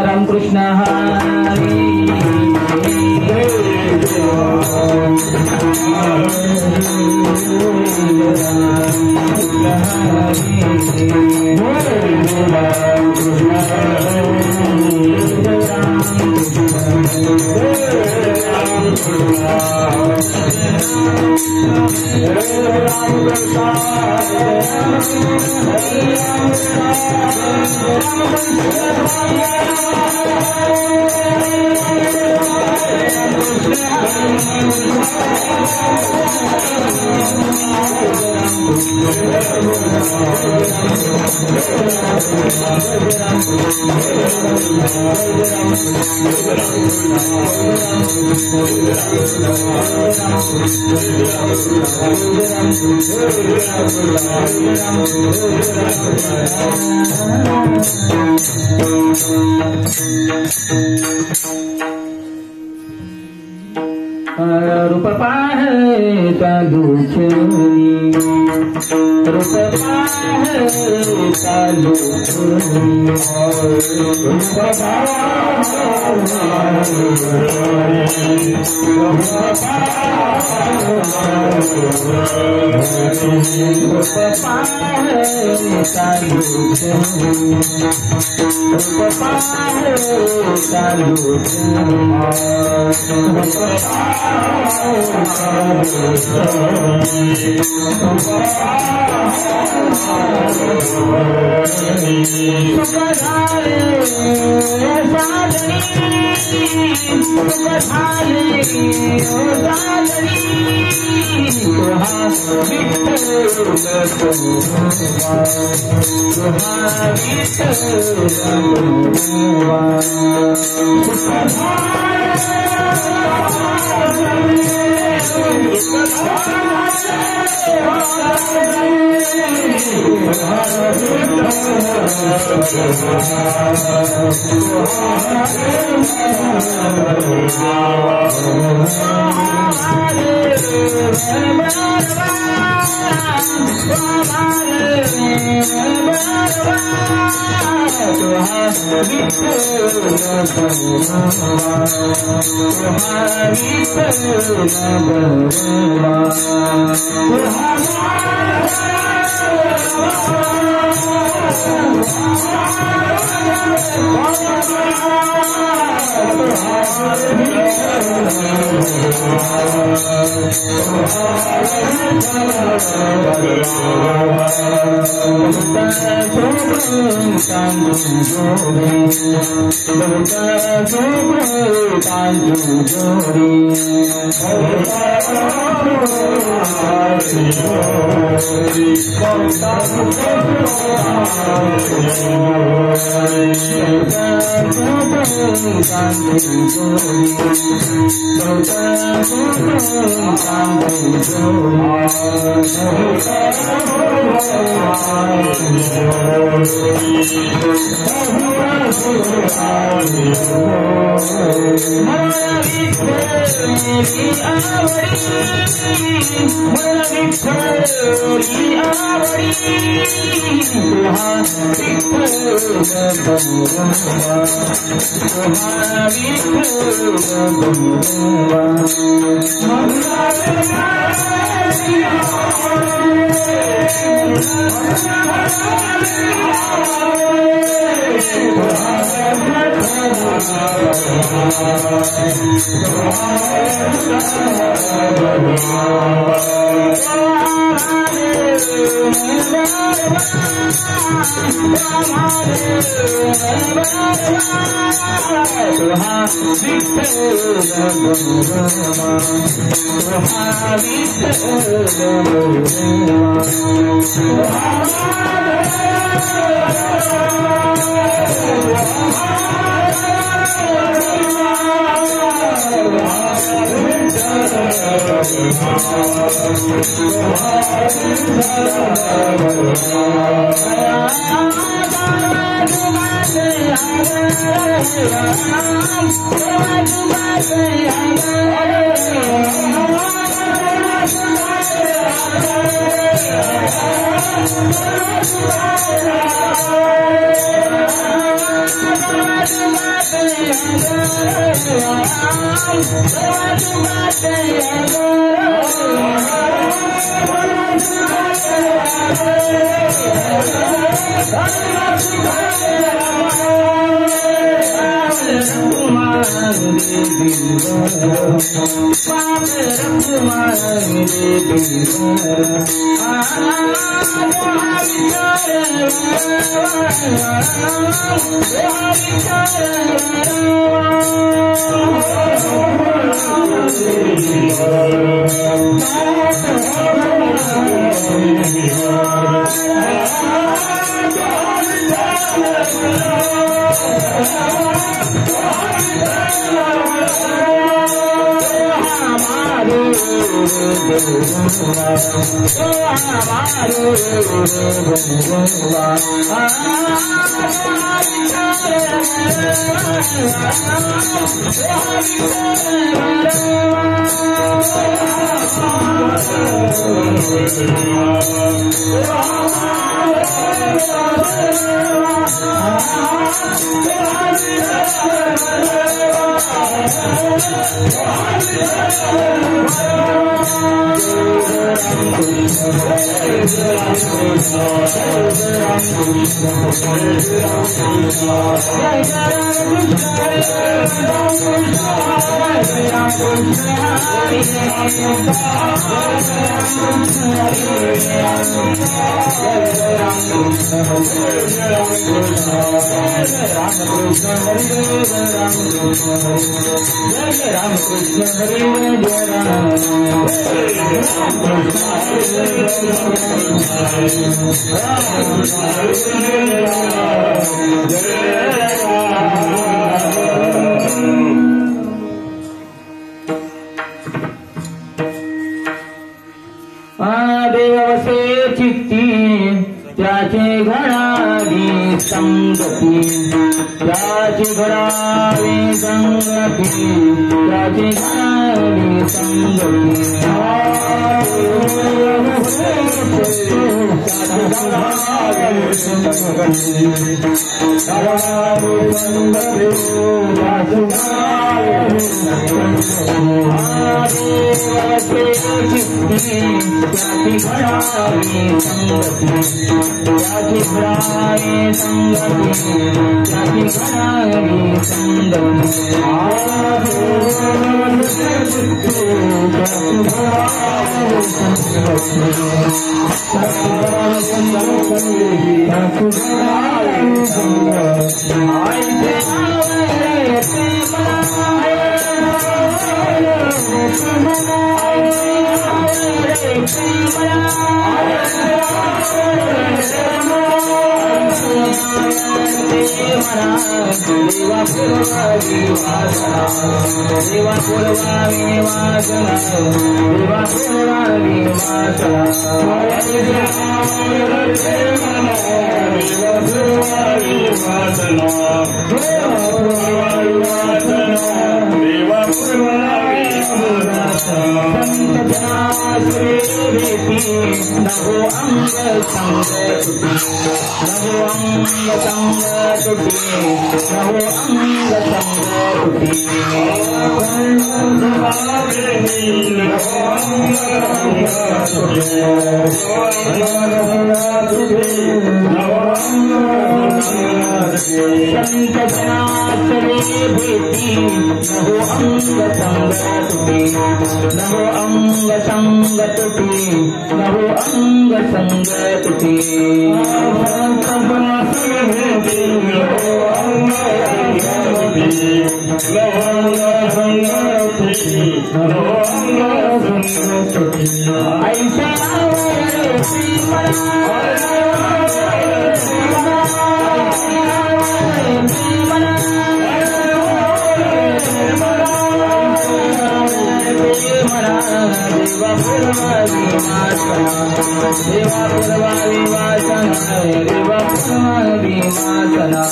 रामकृष्ण हरी रूप पाहे चालू छनी रूप पाहे चालू छनी रूप Thank you. देवसे चित्ती त्याचे घडावी संगती, त्याचे घडावी संगती, त्याचे घडावी संगती। देवा पूर्वावी वासना देवा पूर्वावी वासना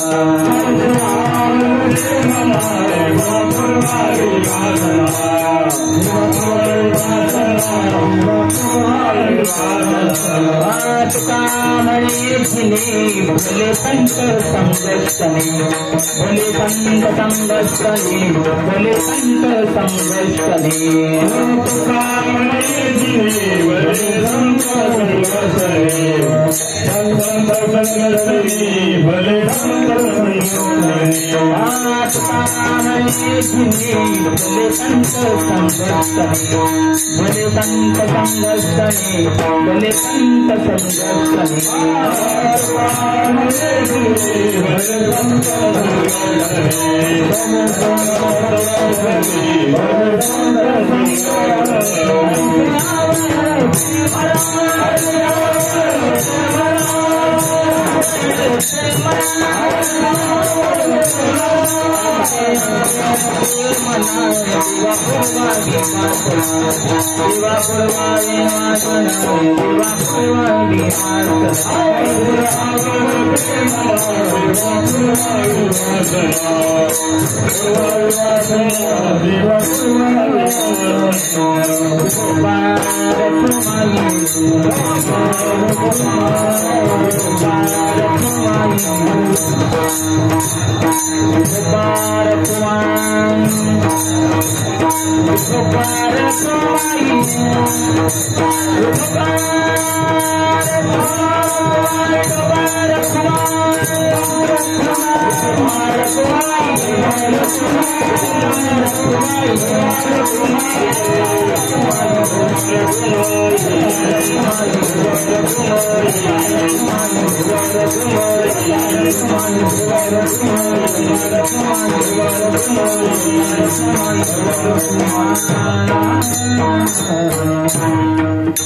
तुकामणे झिले भले संत संगस्तने भले संत संगस्तने भले संत संगस्तने तुकामणे झिले भले संत संगस्तने संत संगस्तने भले संत संगस्तने तुकामणे झिले भले संत संगस्तने भले संत संगस्तने भले संत संगस्तने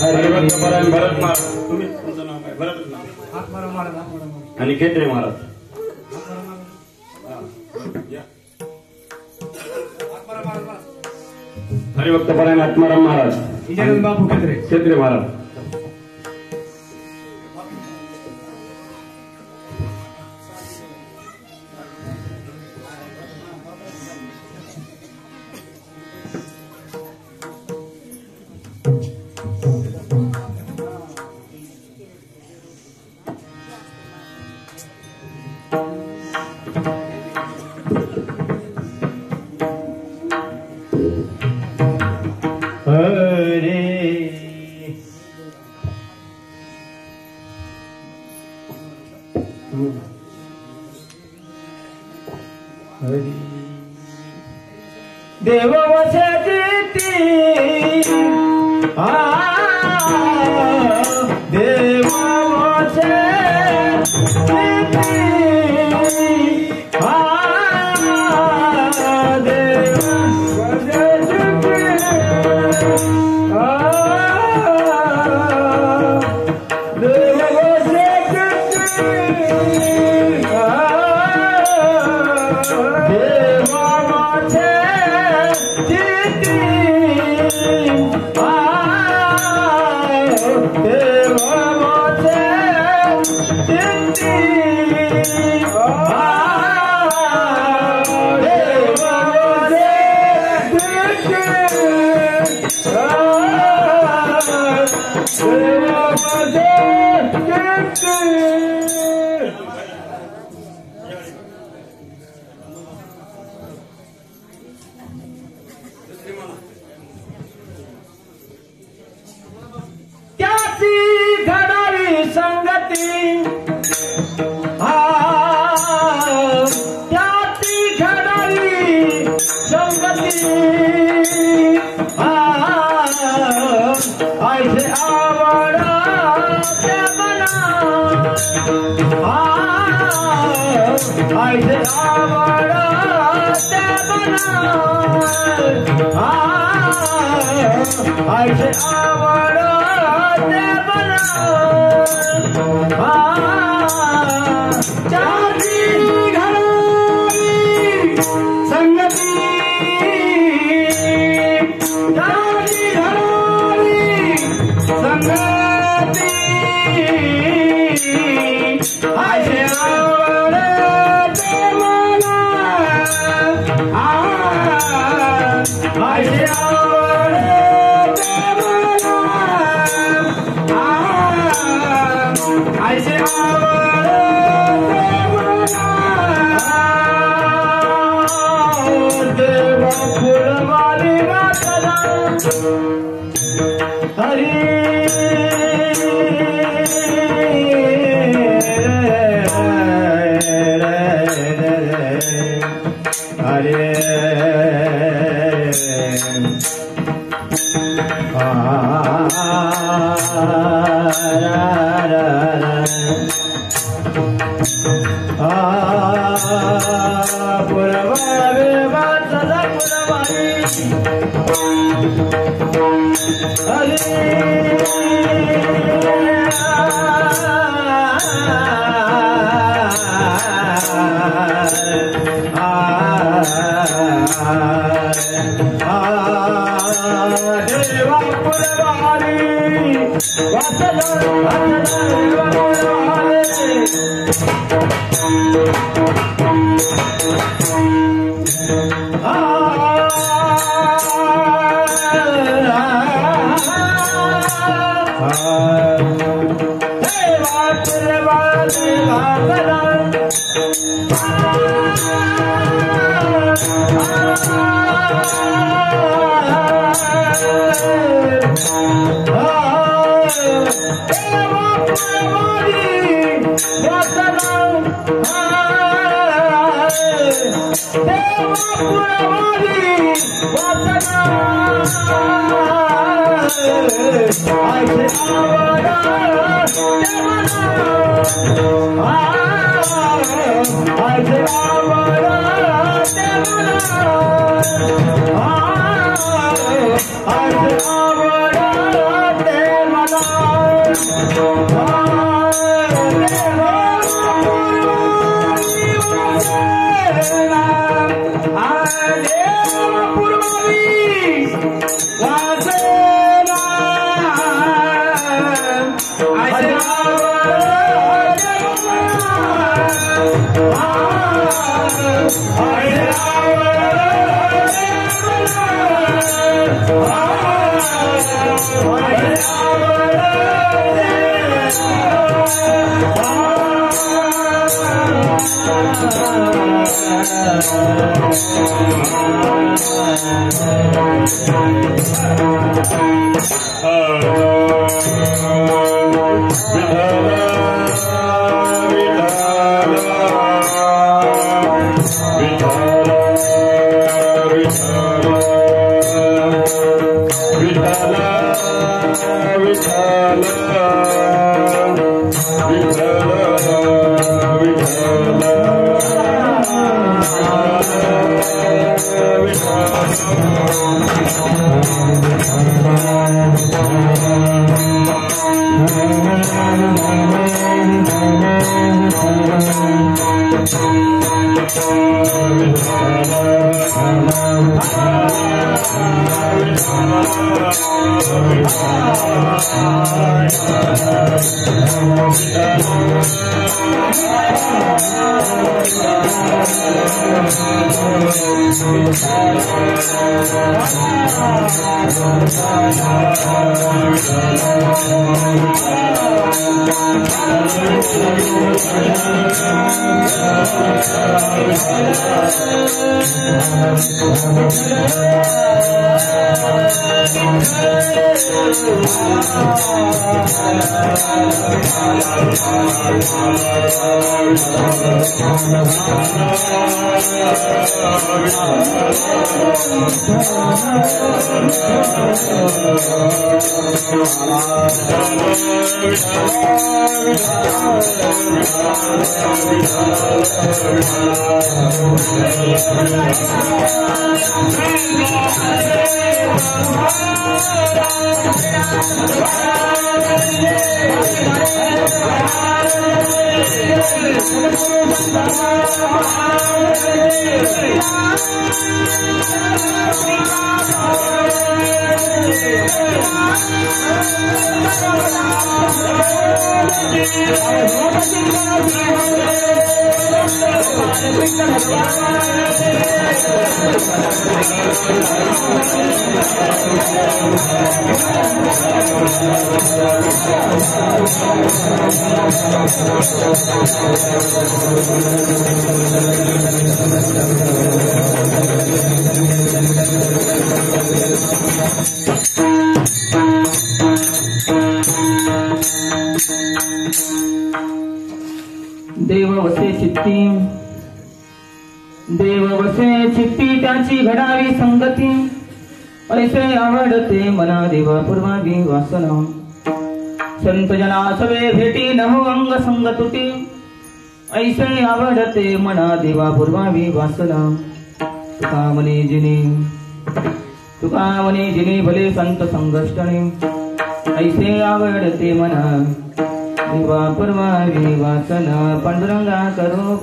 हरिभक्तपरायण भरत महाराज, तुम्ही तुमचं नाव काय? भरत आणि केंद्रे महाराज. हरिभक्तपरायण आत्माराम महाराज, बापू केंद्रे महाराज. देव वसती देव संगति ऐसे देवा फुलवाली माता हरी हरे पुरवावे वासदा पुरवावी देवा पुरवावी वासदा देव वसे चित्ती त्याची घडावी संगती ऐसे आवडते मना देवा पूर्वावी वासना संत जना सवे भेटी नहो अंग संग तुटी ऐसे आवडते मना देवा पूर्वावी वासना तुका मने जिने भले संत संगष्टणे ऐसे आवडते मना देवा पूर्वावी वासना पांडुरंगा करो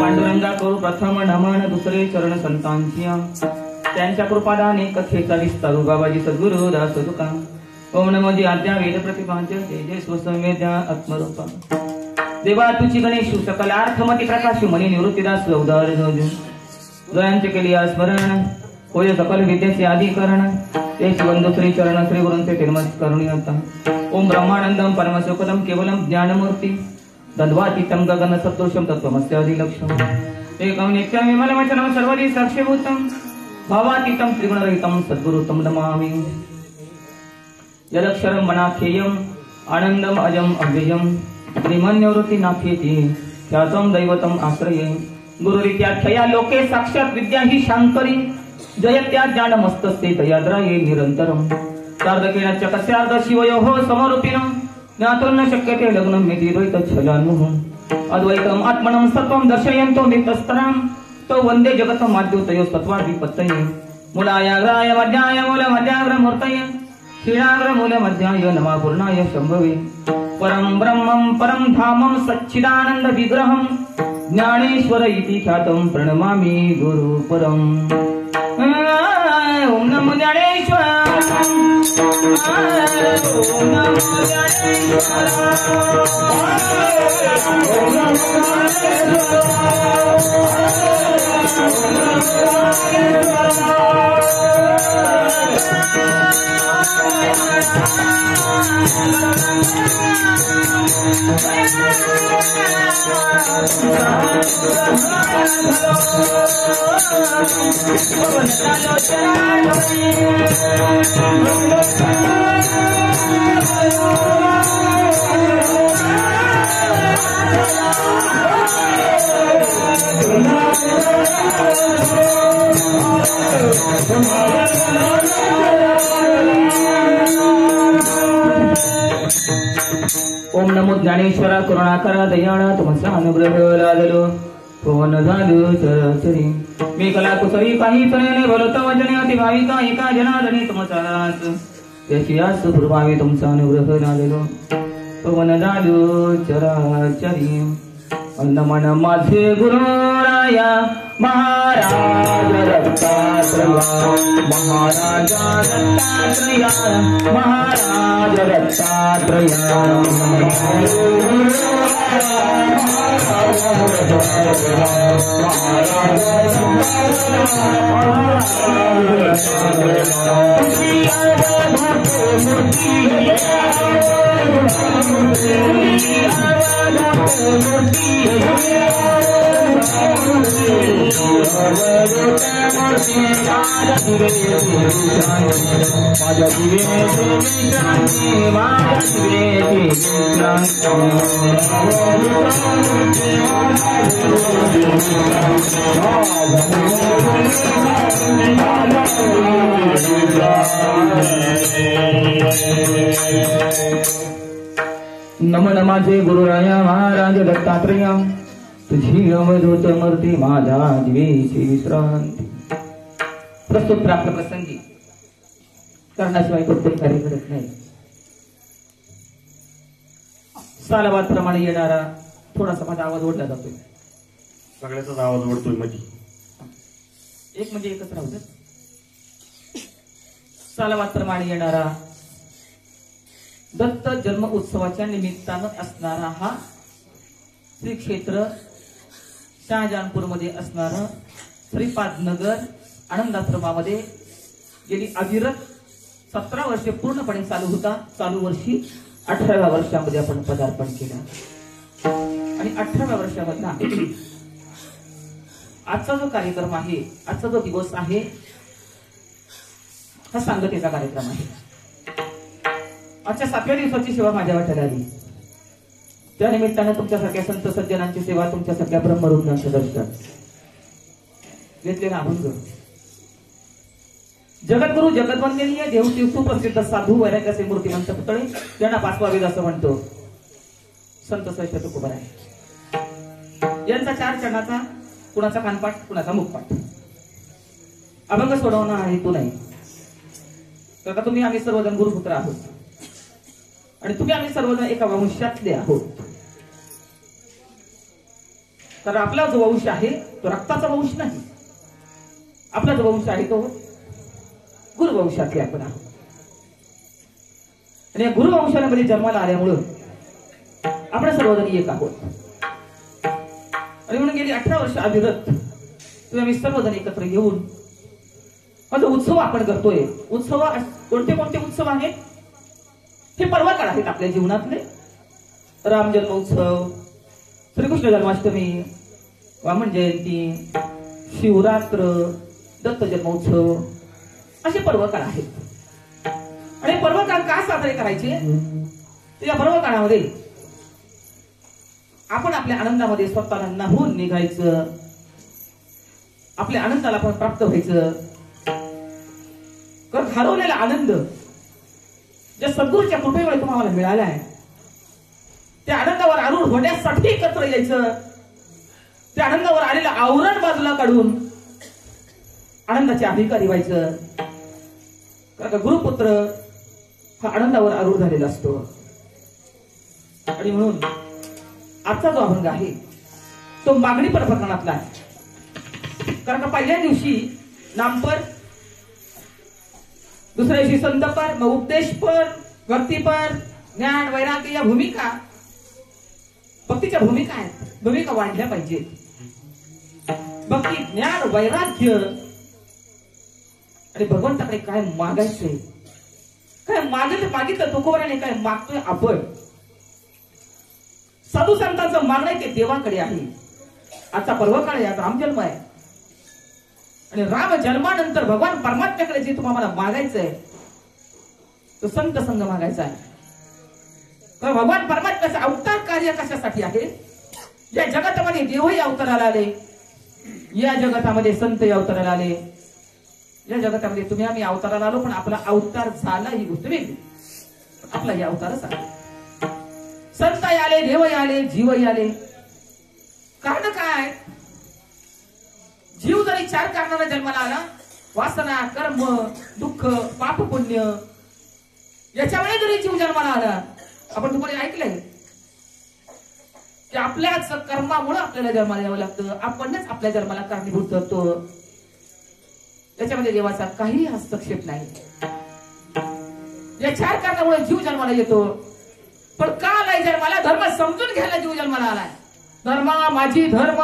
पांडुरंगा करू प्रथम नमन दुसरे चरण संतांची त्यांच्या कृपादाने कथेचा विस्तार बाबाजी सद्गुरु दास तुका ओम नमो जी आद्या वेद प्रतिपाद्य तेजे स्वसंवेद्या आत्मरूपा देवा तुझी गणेश सकल अर्थमती प्रकाश मनी निवृत्तीदास उदार जयांचे केली स्मरण होय सकल विद्येचे आदिकरण ते शिवंदु श्री चरण श्री गुरूंचे निर्मत करुणीयता ओम ब्रह्मानंदम परमसुखदम केवलम ज्ञानमूर्ती दद्वातीतं गगन सत्पुरुषं तत्त्वमस्यादिलक्ष्यम् एकं नित्यं विमलमचलं सर्वदि साक्षीभूतं भावातीतं त्रिगुणरहितं सद्गुरुतं नमामि यदक्षरं मनाख्येयम् आनन्दम् अजम् अव्ययम् श्रीमन्निवृत्ति नाख्येति ख्यातं दैवतम् आश्रये गुरुरीत्याख्यया लोके साक्षात् विद्या हि शाङ्करी जयत्या ज्ञानमस्तस्ते दयाद्राये निरन्तरम् सार्धकेन च कस्यार्ध शिवयोः समरूपिणम् ज्ञातुं न शक्यते लग्नं मितिद्वैतच्छलान्मुः अद्वैतम् आत्मनं सत्त्वं दर्शयन्तो नितस्तरां तो वन्दे जगतमाद्युतयो सत्त्वाधिपतये मूलायाग्राय मध्याय मूलमध्याग्रमूर्तये क्षीणाग्रमूलमध्याय नमापूर्णाय शम्भवे परं ब्रह्मं परं धामं सच्चिदानन्द विग्रहं ज्ञानेश्वर इति ख्यातं प्रणमामि गुरुपरम् ओम नमो ज्ञानेश्वर ओम नमो ज्ञानेश्वर ओम नमो ज्ञानेश्वरा करुणाकरा दयाळा तुमचा अनुग्रह लादलो पवन झालो चरचरी मी कला कुसरी काही तऱ्हेने बोलत वचने अति भाविका एका जनार्दनी तुमचा दास त्याची आस पूर्वावी तुमचा अनुग्रह लादलो पवन झालो चराचरी नमन माझे गुरुराया महाराज दत्तात्रया महाराजा दत्तात्रया महाराज दत्तात्रया नमन माझे गुरुराया महाराज दत्तात्रेय तुझी अवधूत मूर्ती माझा दिवेची विश्रांती प्रस्तुत प्राप्त प्रसंगी करण्याशिवाय कोणतेही कार्य करत नाही सालाबाद प्रमाणे येणारा थोडासा माझा आवाज ओढला जातोय सगळ्याचाच आवाज ओढतोय मध्ये एक म्हणजे एकच राहू सालाबाद प्रमाणे येणारा दत्त जन्म उत्सवाच्या निमित्तानं असणारा हा श्री क्षेत्र शहाजहानपूरमध्ये असणारं श्रीपाद नगर आनंदाश्रमामध्ये गेली अविरत 17 वर्षे पूर्णपणे चालू होता. चालू वर्षी 18व्या वर्षामध्ये आपण पदार्पण केलं आणि 18व्या वर्षामधला आजचा जो कार्यक्रम आहे, आजचा जो दिवस आहे, हा सांगतेचा कार्यक्रम आहे. आजच्या 7व्या दिवसाची सेवा माझ्या वाट्याला आली. त्या निमित्तानं तुमच्यासारख्या संत सज्जनांची सेवा, तुमच्यासारख्या ब्रह्मरुग्णांचं दर्शन घेतलेला अभंग. जगद्गुरु जगद्वंदनीय देवती सुप्रसिद्ध साधू वैराग्याचे मूर्तिमंत पुतळे यांना 5वा वेद असं म्हणतो संत श्रेष्ठ तुकोबाराय. यांचा 4 चरणाचा कुणाचा कानपाठ, कुणाचा मुखपाठ. अभंग सोडवणं हा हेतू नाही. तर तुम्ही आम्ही सर्वजण गुरुपुत्र आहोत आणि तुम्ही आम्ही सर्वजण एका वंशातले आहोत. तर आपला जो वंश आहे तो रक्ताचा वंश नाही. आपला जो वंश आहे तो गुरुवंशातले आपण आहोत. आणि या गुरुवंशामध्ये जन्माला आल्यामुळं आपण सर्वजण एक आहोत. आणि म्हणून गेली 18 वर्ष अविरत तुम्ही आम्ही सर्वजण एकत्र येऊन हा जो उत्सव आपण करतोय, उत्सव कोणते कोणते उत्सव आहेत, हे पर्वकाळ आहेत आपल्या जीवनातले. राम जन्म उत्सव, श्रीकृष्ण जन्माष्टमी, वामन जयंती, शिवरात्र, दत्त जन्मोत्सव, असे पर्वकाळ आहेत. आणि पर्वकाळ का साजरे करायचे, या पर्वकाळामध्ये आपण आपल्या आनंदामध्ये स्वतःला न्हावून निघायचं, आपल्या आनंदाला आपण प्राप्त व्हायचं. कारण हरवलेला आनंद ज्या सद्गुरूच्या कृपेमुळे तुम्हाला मिळाला आहे, त्या आनंदावर आरूढ होण्यासाठी एकत्र यायचं. त्या आनंदावर आलेलं आवरण बाजूला काढून आनंदाचे अधिकारी व्हायचं. कारण गुरुपुत्र हा आनंदावर आरूढ झालेला असतो. आणि म्हणून आजचा जो अभंग आहे तो मागणी पर प्रकरणातला आहे. कारण का पहिल्या दिवशी नामपर, दुसऱ्या दिवशी संतपर, मग उपदेशपर, भक्तीपर, ज्ञान, वैराग्य या भूमिका, भक्तीच्या भूमिका आहेत. भूमिका वाढल्या पाहिजेत. भक्ती, ज्ञान, वैराग्य आणि भगवंताकडे काय मागायचंय, काय मागितलं तुकोबाराने काय मागतोय आपण. साधू संतांचं मागणं ते देवाकडे आहे. आजचा पर्वकाळ आहे, राम जन्म आहे. आणि राम जन्मानंतर भगवान परमात्म्याकडे जे तुम्हाला मागायचंय तो संत संघ मागायचा आहे. तर भगवान परमात्म्याचा अवतार कार्य कशासाठी आहे, या जगतामध्ये देवही अवताराला आले, या जगतामध्ये संतही अवताराला आले, या जगतामध्ये तुम्ही आम्ही अवताराला आलो. पण आपला अवतार झाला ही गोष्ट वेगळी. आपला हे अवतारच आहे. संतही आले, देवही आले, जीवही आले. कारण काय, जीव जरी 4 कारणाने जन्माला आला, वासना, कर्म, दुःख, पाप, पुण्य, याच्यामुळे जरी जीव जन्माला आला, आपण तुम्हाला ऐकलंय की आपल्याच कर्मामुळे आपल्याला जन्माला यावं लागतं. आपणच आपल्या जन्माला कारणीभूत ठरतो. त्याच्यामध्ये देवाचा काही हस्तक्षेप नाही. या 4 कारणामुळे जीव जन्माला येतो. पण का आलाय जन्माला, धर्म समजून घ्यायला जीव जन्माला आलाय. धर्म माझी धर्म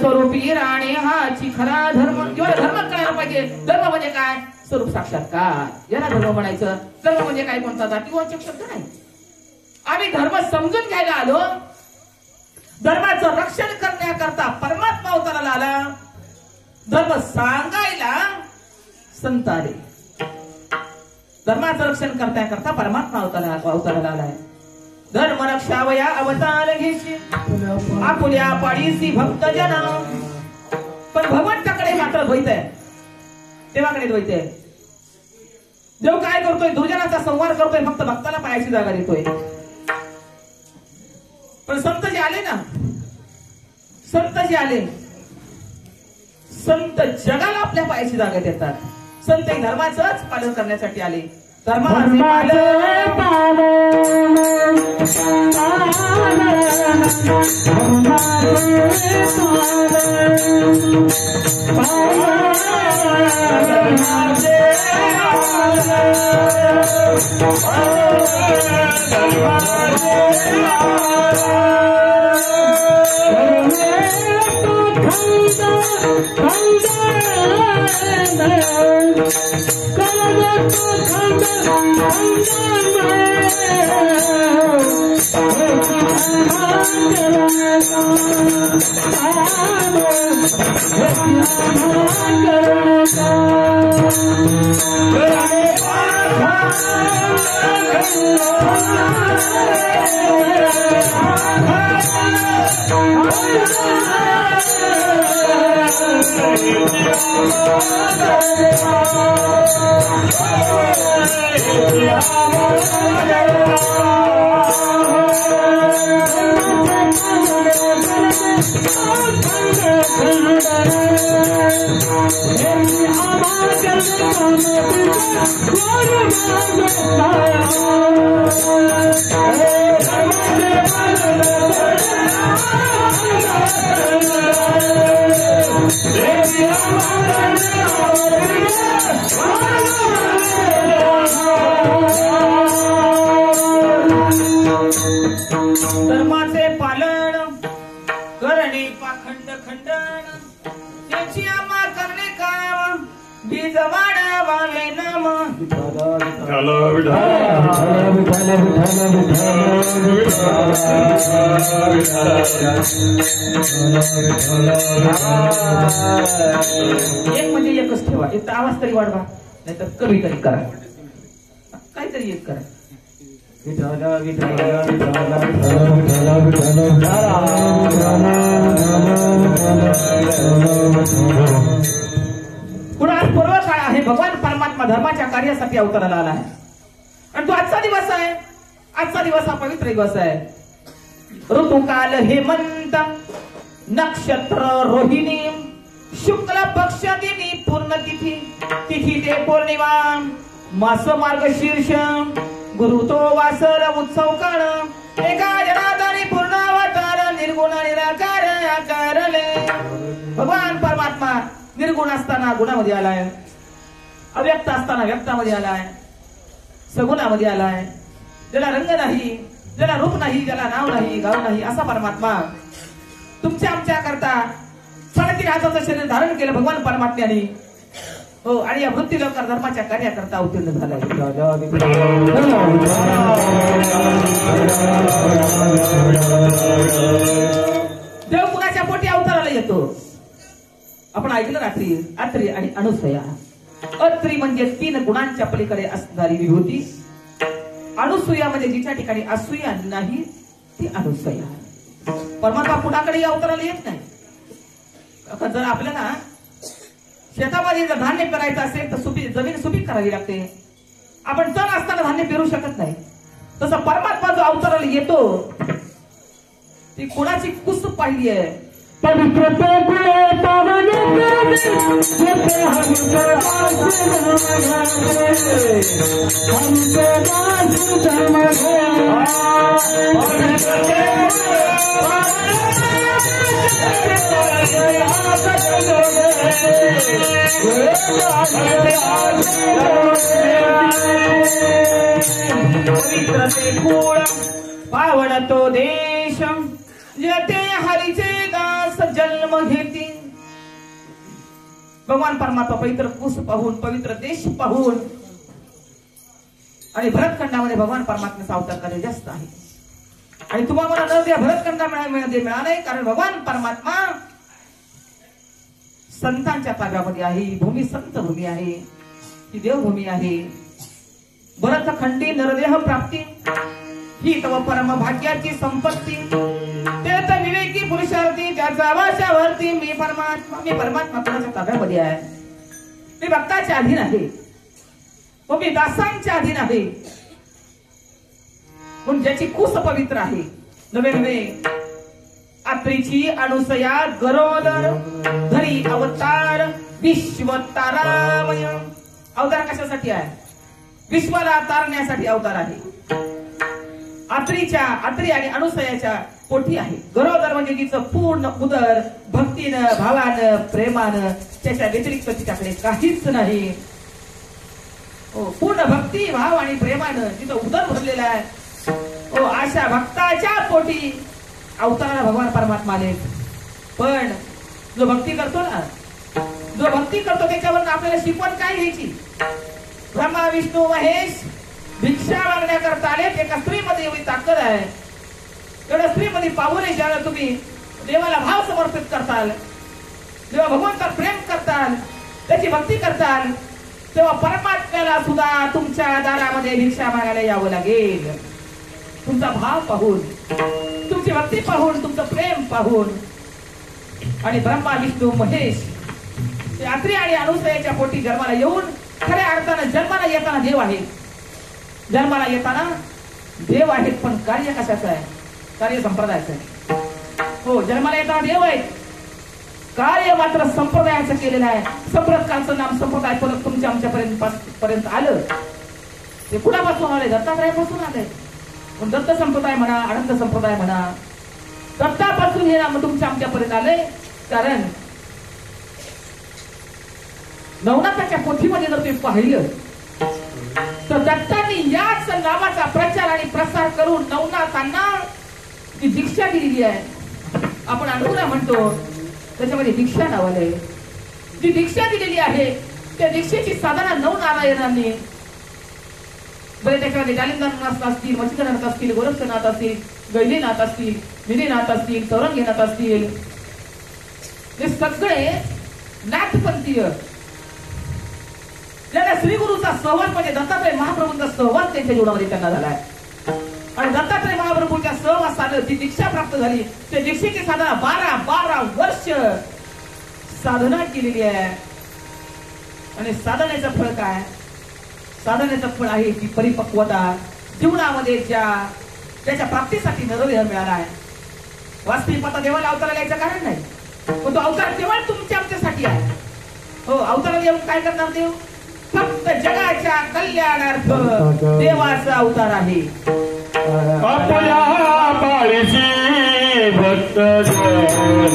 स्वरूपी राणे हाची खरा धर्म. एवढा धर्म कळायला पाहिजे. धर्म म्हणजे काय, स्वरूप साक्षात्कार, याला धर्म म्हणायचं. धर्म म्हणजे काय, कोणता जातीवाचक शब्द नाही. आम्ही धर्म समजून घ्यायला आलो. धर्माचं रक्षण करण्याकरता परमात्मा अवताराला आला. धर्म सांगायला संत आले. धर्माचं रक्षण करण्याकरता परमात्मा अवताराला आलाय. धर्म रक्षावया अवतार घेशी आपुल्या पाडीसी भक्त जन. पण भगवंताकडे मात्र द्वैत आहे, देवाकडे द्वैत आहे. देव काय करतोय, दुर्जनाचा संवार करतोय, फक्त भक्ताला पायाची जागा देतोय. पण संत जे आले ना, संत जे आले, संत जगाला आपल्या पायाची जागा देतात. संत धर्माचंच पालन करण्यासाठी आले. धर्माचे पालन धर्माचे पालन करणे पाखंड खंडन त्याची आम्हा करणे काम बीज वाढवावे नाम एक म्हणजे एकच ठेवा. एक तर आवाज तरी वाढवा, नाहीतर कमी तरी करा, काहीतरी एक करा. पुढे आज पूर्व काळ आहे. भगवान परमात्मा धर्माच्या कार्यासाठी अवतराला आला आहे आणि तो आजचा दिवस आहे. आजचा दिवस हा पवित्र दिवस आहे. ऋतुकाल हेमंत, नक्षत्र रोहिणी, शुक्ल पक्ष दिनी पूर्ण तिथी, तिथी ते पौर्णिमा, मास मार्गशीर्ष, गुरु तो वासर उत्सव काळ, एका जनार्दनी पूर्ण अवतार, निर्गुण निराकार आकारले. भगवान परमात्मा निर्गुण असताना गुणामध्ये आलाय, अव्यक्त असताना व्यक्तामध्ये आलाय, सगुणामध्ये आलाय. ज्याला रंग नाही, ज्याला रूप नाही, ज्याला नाव नाही, गाव नाही, असा परमात्मा तुमच्या आमच्या करता 3.5 हाताचं शरीर धारण केलं भगवान परमात्म्याने. हो, आणि या वृत्ती लोकर धर्माच्या कार्याकरता अवतीर्ण झालाय. देव कुणाच्या पोटी अवताराला येतो. आपण ऐकलं रात्री अत्री आणि अनुसया. अत्री म्हणजे 3 गुणांच्या पलीकडे असणारी विभूती. अनुसूया म्हणजे जिच्या ठिकाणी असूया नाही ती अनुसया. परमात्मा कुणाकडे अवताराला येत नाही. जर आपल्याला शेतामध्ये जर धान्य पेरायचं असेल तर जमीन सुपीक करावी लागते. आपण तण असताना धान्य पेरू शकत नाही. तसं परमात्मा जो अवताराला येतो ती कुणाची कुस पाहिली आहे. पवित्र पावन तो देश जेथे हरीचे दास जन्म घेती. भगवान परमात्मा पवित्र कुस पाहून, पवित्र देश पाहून, आणि भगवान परमात्म्याचा अवतार कार्य जास्त आहे. आणि तुम्हाला न द्या भरतखंडामध्ये मिळाले, कारण भगवान परमात्मा संतांच्या ताब्यामध्ये आहे. ही भूमी संत भूमी आहे, ही देवभूमी आहे. भरतखंडी नरदेह प्राप्ती ही तव परम भाग्याची संपत्ती. ते तर विवेकी पुरुषार्थी ज्याचा वाशावरती मी परमात्मा कोणाच्या ताब्यामध्ये आहे. मी भक्ताच्या अधीन आहे, व मी दासांच्या अधीन आहे. म्हणून ज्याची कुस पवित्र आहे. नवे नवे अत्रीची अनुसया गरोदर धरी अवतार विश्वतारामय. अवतार कशासाठी आहे? विश्वाला तारण्यासाठी अवतार आहे. अत्री आणि अनुसयाच्या पोटी आहे. गरोदर म्हणजे जिचं पूर्ण उदर भक्तीनं, भावानं, प्रेमानं, त्याच्या व्यतिरिक्त तिच्याकडे काहीच नाही. पूर्ण भक्ती भाव आणि प्रेमानं तिथं उदर भरलेलं आहे. अशा भक्ताच्या पोटी अवताराला भगवान परमात्मा आले. पण जो भक्ती करतो ना, जो भक्ती करतो त्याच्यावर आपल्याला शिकवण काय घ्यायची? ब्रह्मा विष्णू महेश भिक्षा मागण्याकरता आले. एका स्त्रीमध्ये एवढी ताकद आहे. एवढ्या स्त्रीमध्ये पाहून ज्याला तुम्ही देवाला भाव समर्पित करताल, जेव्हा भगवंतावर प्रेम करताल, त्याची भक्ती करताल, तेव्हा परमात्म्याला सुद्धा तुमच्या दारामध्ये भिक्षा मागायला यावं लागेल. तुमचा भाव पाहून, तुमची भक्ती पाहून, तुमचं प्रेम पाहून. आणि ब्रह्मा विष्णू महेश यात्री आणि अनुसयाच्या पोटी जन्माला येऊन खऱ्या अर्थानं जन्माला येताना देव आहे. जन्माला येताना देव आहेत, पण कार्य कशाचं आहे? कार्य संप्रदायाचं आहे. जन्माला येताना देव आहेत, कार्य मात्र संप्रदायाचं केलेलं आहे. संप्रदायाचं नाम संप्रदाय परत तुमच्या आमच्यापर्यंत आलं. ते कुणापासून आले? दत्तात्रयापासून आले. पण दत्त संप्रदाय म्हणा, अनंत संप्रदाय म्हणा, दत्तापासून हे नाम तुमच्या आमच्यापर्यंत आले. कारण नवनाथाच्या पोथीमध्ये जर तुम्ही पाहिलं तर दत्तांनी याच नावाचा प्रचार आणि प्रसार करून नवनाथांना ती दीक्षा दिलेली आहे. आपण अनुग्रह म्हणतो, त्याच्यामध्ये दीक्षा नावाला आहे. जी दीक्षा दिलेली आहे त्या दीक्षेची साधना नवनारायणांनी, बरे त्याच्यामध्ये जालिंदरनाथ असतील, मच्छिंद्रनाथ असतील, गोरक्षनाथ असतील, गैलीनाथ असतील, निधीनाथ असतील, चौरंगीनाथ असतील, हे सगळे नाथपंथीय ज्यांना श्रीगुरूचा सहवास म्हणजे दत्तात्रय महाप्रभूंचा सहवास त्यांच्या जीवनामध्ये त्यांना झालाय. आणि दत्तात्रय महाप्रभूंच्या सहवासानं जी दीक्षा प्राप्त झाली, त्या दीक्षेची साधना 12 वर्ष साधना केलेली आहे. आणि साधनेचं फळ काय? साधनेचं फळ आहे की परिपक्वता. जीवनामध्ये त्याच्या प्राप्तीसाठी नरदेह मिळाला आहे. वास्तविक आता देवाला अवताराला यायचं कारण नाही, पण तो अवतार केवळ तुमच्या आमच्यासाठी आहे. अवताराला येऊन काय करणार देव? फक्त जगाच्या कल्याणार्थ देवाचा अवतार आहे. आपल्या पाळीची भक्त जन,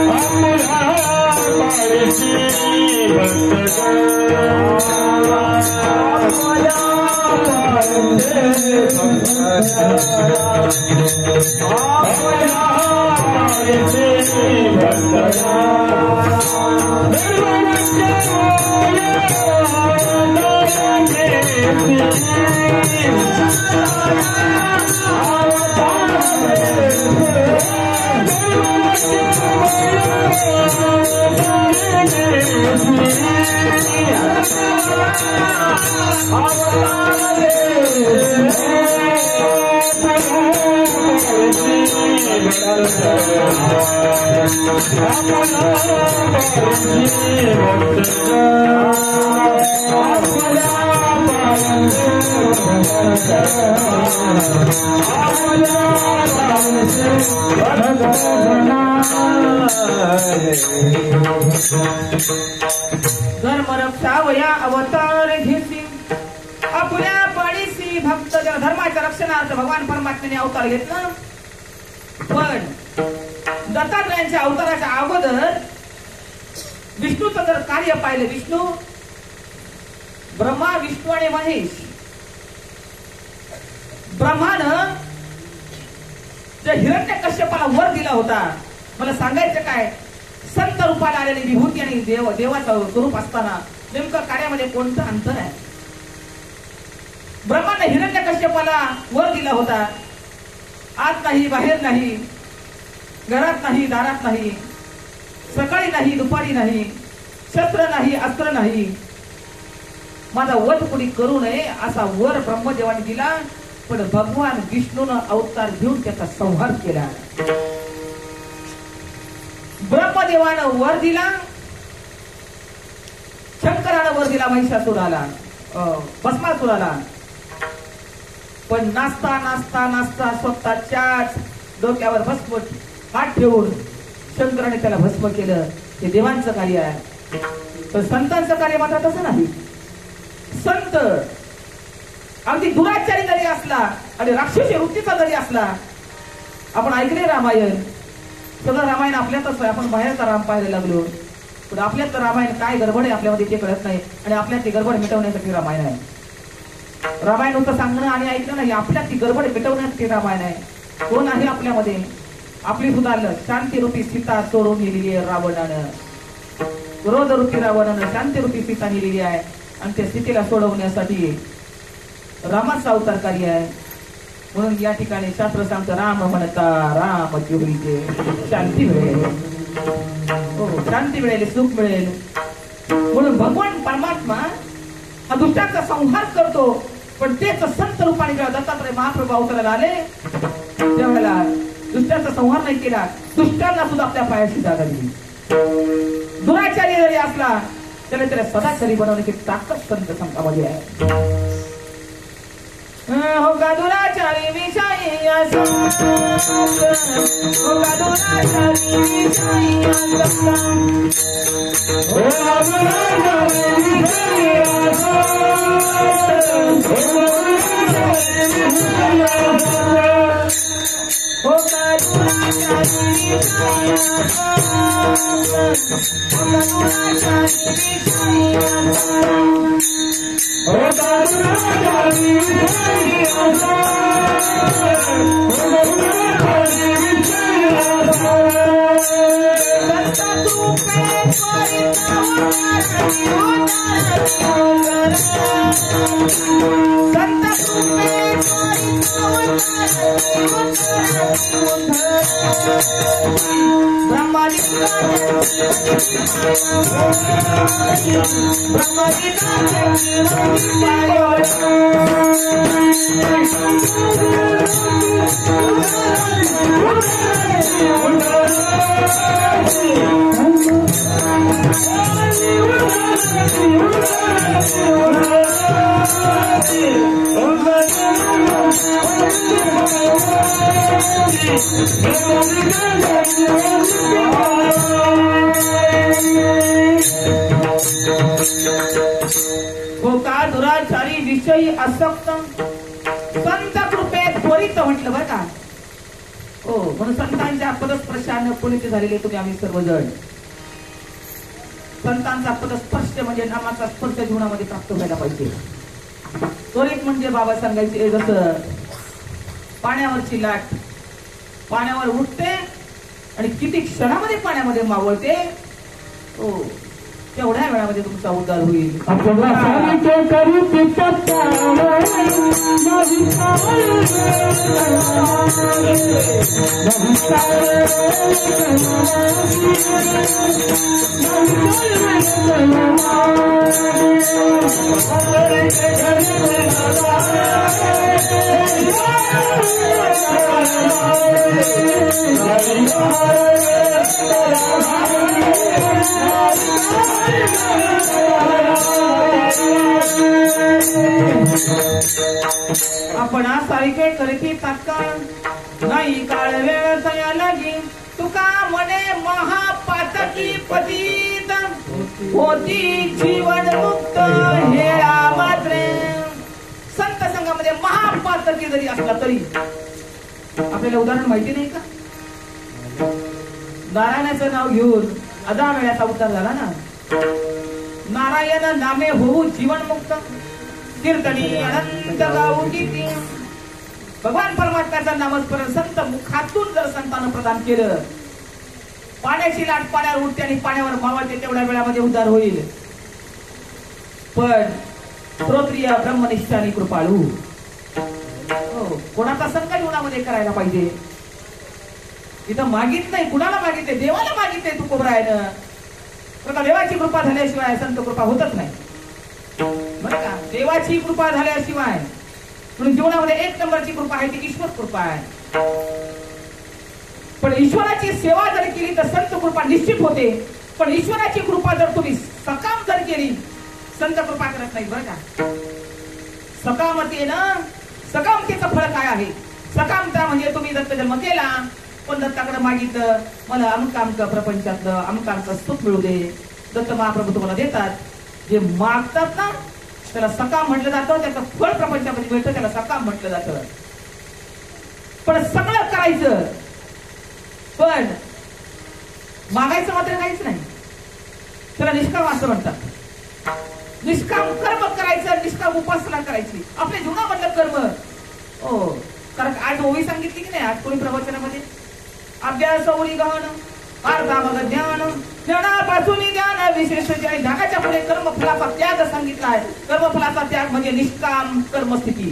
आपल्या पाळीची भक्त जन, आपल्या पाळीची भक्त धर्मरक्षावया अवतार घेसी आपल्या पाळीसी भक्त जन. धर्माच्या रक्षणार्थ भगवान परमात्म्याने अवतार घेतला. पण दत्तात्रयांच्या अवताराच्या अगोदर विष्णूचं जर कार्य पाहिलं, विष्णू, ब्रह्मा, विष्णू आणि महेश. ब्रह्मानं जर हिरण्यकश्यपाला वर दिला होता, मला सांगायचं काय, संत रूपाला आलेली विभूती आणि देवाचं स्वरूप असताना नेमकं कार्यामध्ये कोणतं अंतर आहे? ब्रह्माने हिरण्यकश्यपाला वर दिला होता. आत नाही, बाहेर नाही, घरात नाही, दारात नाही, सकाळी नाही, दुपारी नाही, शस्त्र नाही, अस्त्र नाही, माझा वध कोणी करू नये असा वर ब्रह्मदेवाने दिला. पण भगवान विष्णूनं अवतार घेऊन त्याचा संहार केला. ब्रह्मदेवानं वर दिला, शंकरानं वर दिला महिषासुराला, भस्मासुराला. पण नाचता नाचता नाचता स्वतःच्याच डोक्यावर भस्म हात ठेवून शंकराने त्याला भस्म केलं. हे देवांचं कार्य आहे. तर संतांचं कार्य मात्र तसं नाही. संत अगदी दुराचारी जरी असला आणि राक्षसी वृत्तीचा जरी असला, आपण ऐकले रामायण, सगळं रामायण आपल्यातच आहे. आपण बाहेरचा राम पाहायला लागलो. पण आपल्यात तर रामायण काय गडबड आहे आपल्यामध्ये ते कळत नाही आणि आपल्यात ती गडबड मिटवण्यासाठी रामायण आहे. रामायण नुसतं सांगणं आणि ऐकणं नाही, आपल्यात ती गडबड मिटवण्यासाठी रामायण आहे. कोण आहे आपल्यामध्ये? आपली सुद्धा शांतीरूपी सीता चोरून नेलेली आहे रावणानं. क्रोधरूपी रावणानं शांतीरूपी सीता नेलेली आहे आणि त्या सीतेला सोडवण्यासाठी रामाचा अवतार कार्य आहे. म्हणून या ठिकाणी शास्त्र सांगतं राम म्हणता राम जोडीचे शांती मिळेल. हो, शांती मिळेल, सुख मिळेल. म्हणून भगवान परमात्मा हा दुष्टांचा संहार करतो. पण तेच संत रूपाने जेव्हा दत्तात्रय महाप्रभू अवताराला आले त्यावेळेला दुष्टांचा संहार नाही केला, दुष्टांना सुद्धा आपल्या पायाशी जागा दिली. दुराचारी जरी असला तरी त्याला सदाचारी बनवण्याची ताकद संत संतामध्ये आहे. हो का दुराचारी विषयी हो का दुराचारी विषयी हो का दुराचारी विषयी आसक्त संत कृपेत त्वरित म्हटलं बरं का. हो, म्हणून संतांच्या पदस्पर्शाने पुनित झालेले तुम्ही आम्ही सर्वजण. संतांचा पदस्पर्श म्हणजे नामाचा स्पर्श जीवनामध्ये प्राप्त व्हायला पाहिजे. त्वरित म्हणजे बाबा सांगायचे जसं पाण्यावरची लाट पाण्यावर उठते आणि किती क्षणामध्ये पाण्यामध्ये मावळते. हो, तेवढ्या वेळामध्ये तुमचा उद्धार होईल. आपण सारखे करती तात्काळ नाही काळ वेळ तया लागी तुका म्हणे महापातकी पतित होती जीवन मुक्त हेळा मात्रे. संत संघामध्ये महापातकी जरी असला तरी आपल्याला उदाहरण माहिती नाही का? नारायणाचं नाव घेऊन अदा वेळाचा उद्धार झाला ना. नारायण नामे होऊ जीवन मुक्त कीर्तनी अनंत गाऊ किती. भगवान परमात्म्याचं नामस्मरण संत मुखातून जर संतांना प्रदान केलं, पाण्याची लाट पाण्यावर उठते आणि पाण्यावर मावळते, तेवढ्या वेळामध्ये उद्धार होईल. पण श्रोत्रिय ब्रह्मनिष्ठानी कृपाळू कोणाचा संकट जीवनामध्ये करायला पाहिजे. इथं मागित नाही, कुणाला मागितले? देवाला मागितले तुकोबरायनं. देवाची कृपा झाल्याशिवाय संत कृपा होतच नाही बरं का. देवाची कृपा झाल्याशिवाय म्हणून जीवनामध्ये एक नंबरची कृपा आहे ती ईश्वर कृपा आहे. पण ईश्वराची सेवा जर केली तर संत कृपा निश्चित होते. पण ईश्वराची कृपा जर तुम्ही सकाम जर केली, संत कृपा करत नाही बरं का. सकामतेनं सकामतेचं फळ काय आहे? सकामता म्हणजे तुम्ही दत्त जन्म केला पण दत्ताकडे मागितलं मला अमुक अमुक प्रपंचातलं अमुक अमुक सुख मिळू दे, दत्त महाप्रभू तुम्हाला देतात. जे मागतात ना त्याला सकाम म्हटलं जातं, त्याचं फळ प्रपंचामध्ये मिळतं, त्याला सकाम म्हटलं जातं. पण सगळं करायचं पण मागायचं मात्र काहीच नाही. त्याला निष्काम असं म्हणतात. निष्काम कर्म करायचं, निष्काम उपासना करायची आपल्या जीवनामधलं कर्म. हो, कारण आज ओवी सांगितली की नाही आज कोणी प्रवचनामध्ये, अभ्यास ओळी गहन अर्धा मग ज्ञान, ज्ञानापासून ज्ञान विशेष ज्ञान. ज्ञानाच्या पुढे कर्मफलाचा त्याग सांगितला आहे. कर्मफलाचा त्याग म्हणजे निष्काम कर्मस्थिती.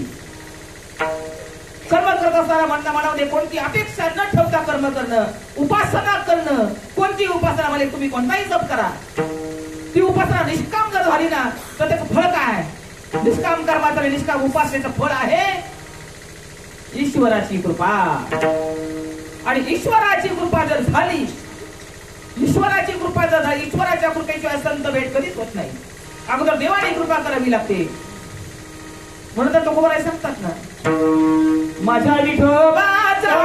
कर्म करत असताना मनामध्ये कोणती अपेक्षा न ठेवता कर्म करणं, उपासना करणं. कोणती उपासना म्हणजे तुम्ही कोणताही जप करा, ती उपासना निष्काम जर झाली ना तर त्याचं फळ काय? निष्काम कर्माचं आणि निष्काम उपासनेचं फळ आहे ईश्वराची कृपा. आणि ईश्वराची कृपा जर झाली, ईश्वराची कृपा जर झाली, ईश्वराच्या कृपेशिवाय संत भेट कधीच होत नाही. अगोदर देवाने कृपा करावी लागते. म्हणून तर तुकोबाराय सांगतात ना, माझ्या विठोबाचा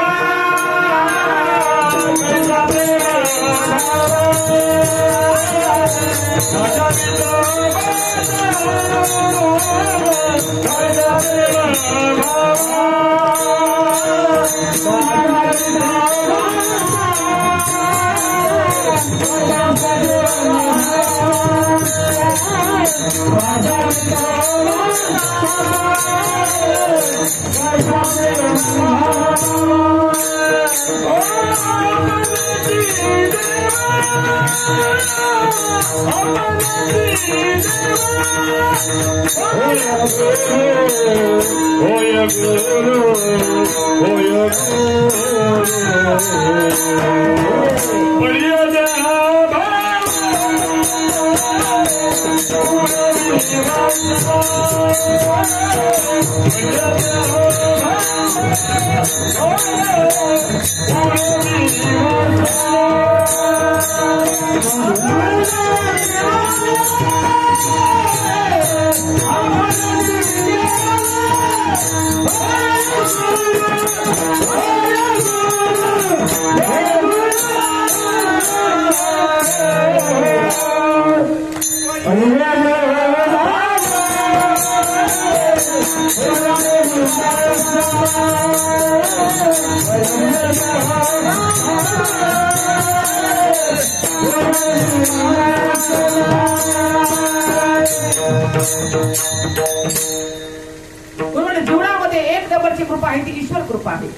जीवनामध्ये एक नंबरची कृपा आहे ती ईश्वर कृपा आहे.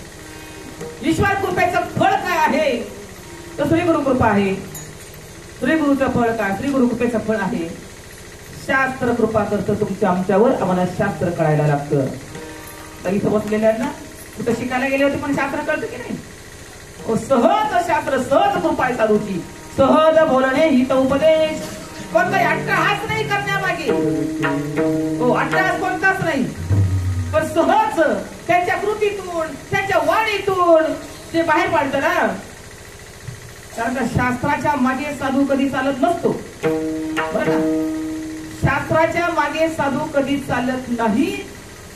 ईश्वर कृपेचं फळ काय आहे तर श्री गुरु कृपा आहे. श्री गुरुचं फळ काय? श्री गुरु कृपेचं फळ आहे शास्त्र कृपा करतं तुमच्या आमच्यावर. आम्हाला शास्त्र कळायला लागतं. इथं बसलेल्यांना कुठं शिकायला गेले होते पण शास्त्र कळतं की नाही? सहज शास्त्र, सहज कृपा आहे साधूची. सहज बोलणे हित उपदेश. कोणताही अट्टहास नाही करण्यामागे. हो, अट्टहास कोणताच नाही, पण सहज त्यांच्या कृतीतून त्यांच्या वाणीतून ते बाहेर पाडतं ना. कारण का शास्त्राच्या मागे साधू कधी चालत नसतो, बरं का? शास्त्राच्या मागे साधू कधी चालत नाही,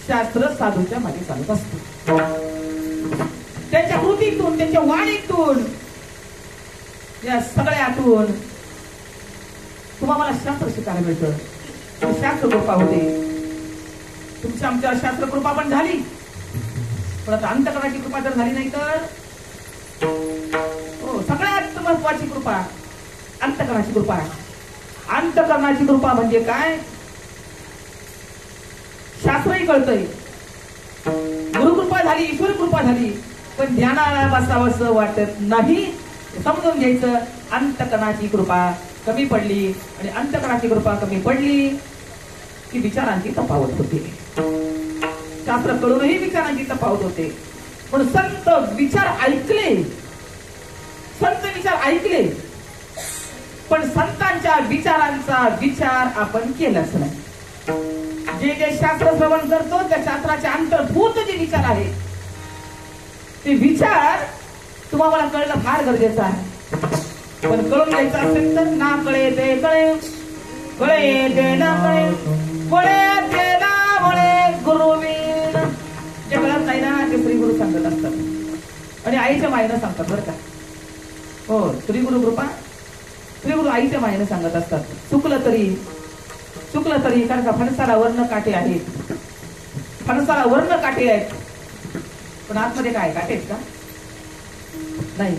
शास्त्र साधूच्या मागे चालत असतो. त्यांच्या कृतीतून त्यांच्या वाणीतून या सगळ्यातून तुम्हाला शास्त्र शिकायला मिळतं. शास्त्र कृपा होते तुमच्या आमच्यावर. शास्त्र कृपा पण झाली, पण आता अंतकरणाची कृपा जर झाली नाही तर हो, सगळ्यात महत्वाची कृपा अंतकरणाची कृपा आहे. अंतकरणाची कृपा म्हणजे काय? शास्त्रही कळतंय, गुरुकृपा झाली, ईश्वर कृपा झाली, पण ध्यानाला बसावंसं वाटत नाही. समजून घ्यायचं अंतकरणाची कृपा कमी पडली, आणि अंतकरणाची कृपा कमी पडली की विचारांची तफावत होते. शास्त्र कळूनही विचारांची तफावत होते. पण संत विचार ऐकले, संत विचार ऐकले, पण संतांच्या विचारांचा विचार आपण केलाच नाही. जे जे शास्त्र श्रवण करतो त्या शास्त्राचे अंतर्भूत जे विचार आहे ते विचार तुम्हाला कळणं फार गरजेचं आहे. पण कळून घ्यायचं असेल तर ना कळे ते कळे, कळे ते ना कळे, कळे ते ना वळे गुरुवीर. जे कळत नाही ना ते श्री गुरु सांगत असतात आणि आईच्या मायेनं सांगतात, बरं का? हो, श्री गुरु कृपा, श्री गुरु आईच्या मायेनं सांगत असतात. चुकलं तरी कारण का फणसाला वर्ण काटे आहेत, फणसाला वर्ण काटे आहेत, पण आतमध्ये काय काटे आहेत का? नाही.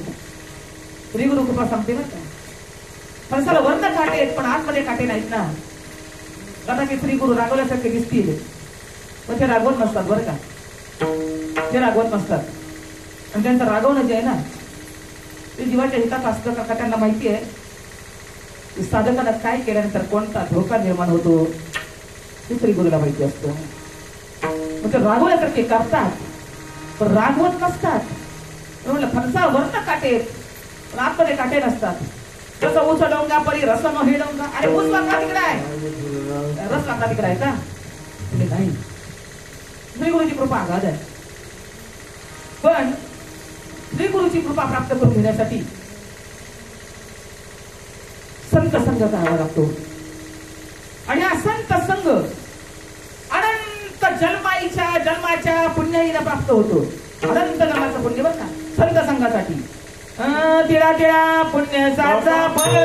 श्री गुरु कृपा सांगते बरं का, फणसाला वर्ण काटे आहेत पण आतमध्ये काटे नाहीत ना. कदाचित श्री गुरु रागवल्यासारखे दिसतील पण ते रागवत नसतात बरं का. ते रागवत नसतात आणि त्यांचं रागवणं जे आहे ना ते जीवाच्या हितात असतं का त्यांना माहिती आहे साधकांना काय केल्यानंतर कोणता धोका निर्माण होतो ते श्री गुरुला माहिती असतं. मग ते रागवल्यासारखे करतात पण रागवत नसतात. म्हणलं फणसा वर्ण काटे पण आतमध्ये काटे नसतात. जसं ऊस डोंगा परी रस न हे डोंगा. अरे ऊस लागला तिकडे आहे रस लागला तिकडे आहे का नाही. श्री गुरुची कृपा आघात आहे पण श्री गुरुची कृपा प्राप्त करून घेण्यासाठी संत संग करावा लागतो. आणि हा संत संग अनंत जन्माच्या पुण्याईला प्राप्त होतो. अनंत जन्माचं पुण्य बरं का संत संघासाठी. तिळा तिळा पुण्याचा फळे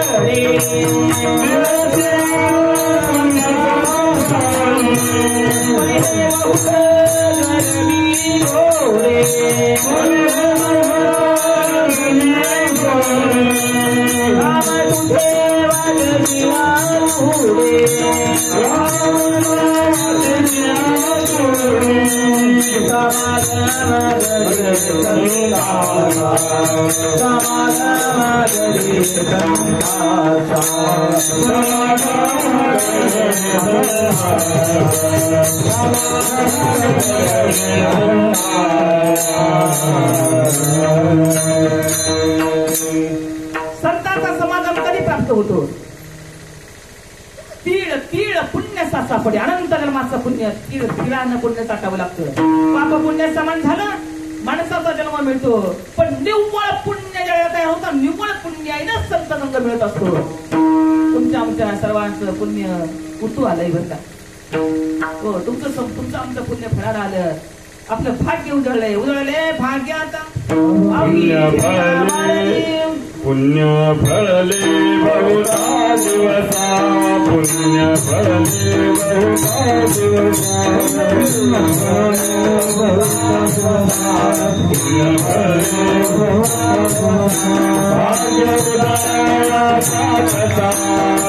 संतांचा समागम कधी प्राप्त होतो. तीळ तीळ पुण्य सापडे. अनंत जन्माचं पुण्य तीळ तिळानं पुण्य साठावं लागतं. पाप पुण्य समान झालं माणसाचा जन्म मिळतो पण निव्वळ पुण्य ज्याला तयार होतं निव्वळ पुण्य आहे ना संत संग मिळत असतो. तुमच्या आमच्या सर्वांचं पुण्य उतू आलंय बरं का. हो तुमचं आमचं पुण्य फळाला आलं. आपलं भाग्य उजळले भाग्यात पुण्य फळले बहुधा दिवसा. पुण्य फळले बहुधा दिवसा. पुण्य फळले भाग्य उदयाचा कथा.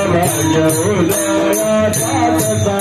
भाग्य उदयाचा कथा.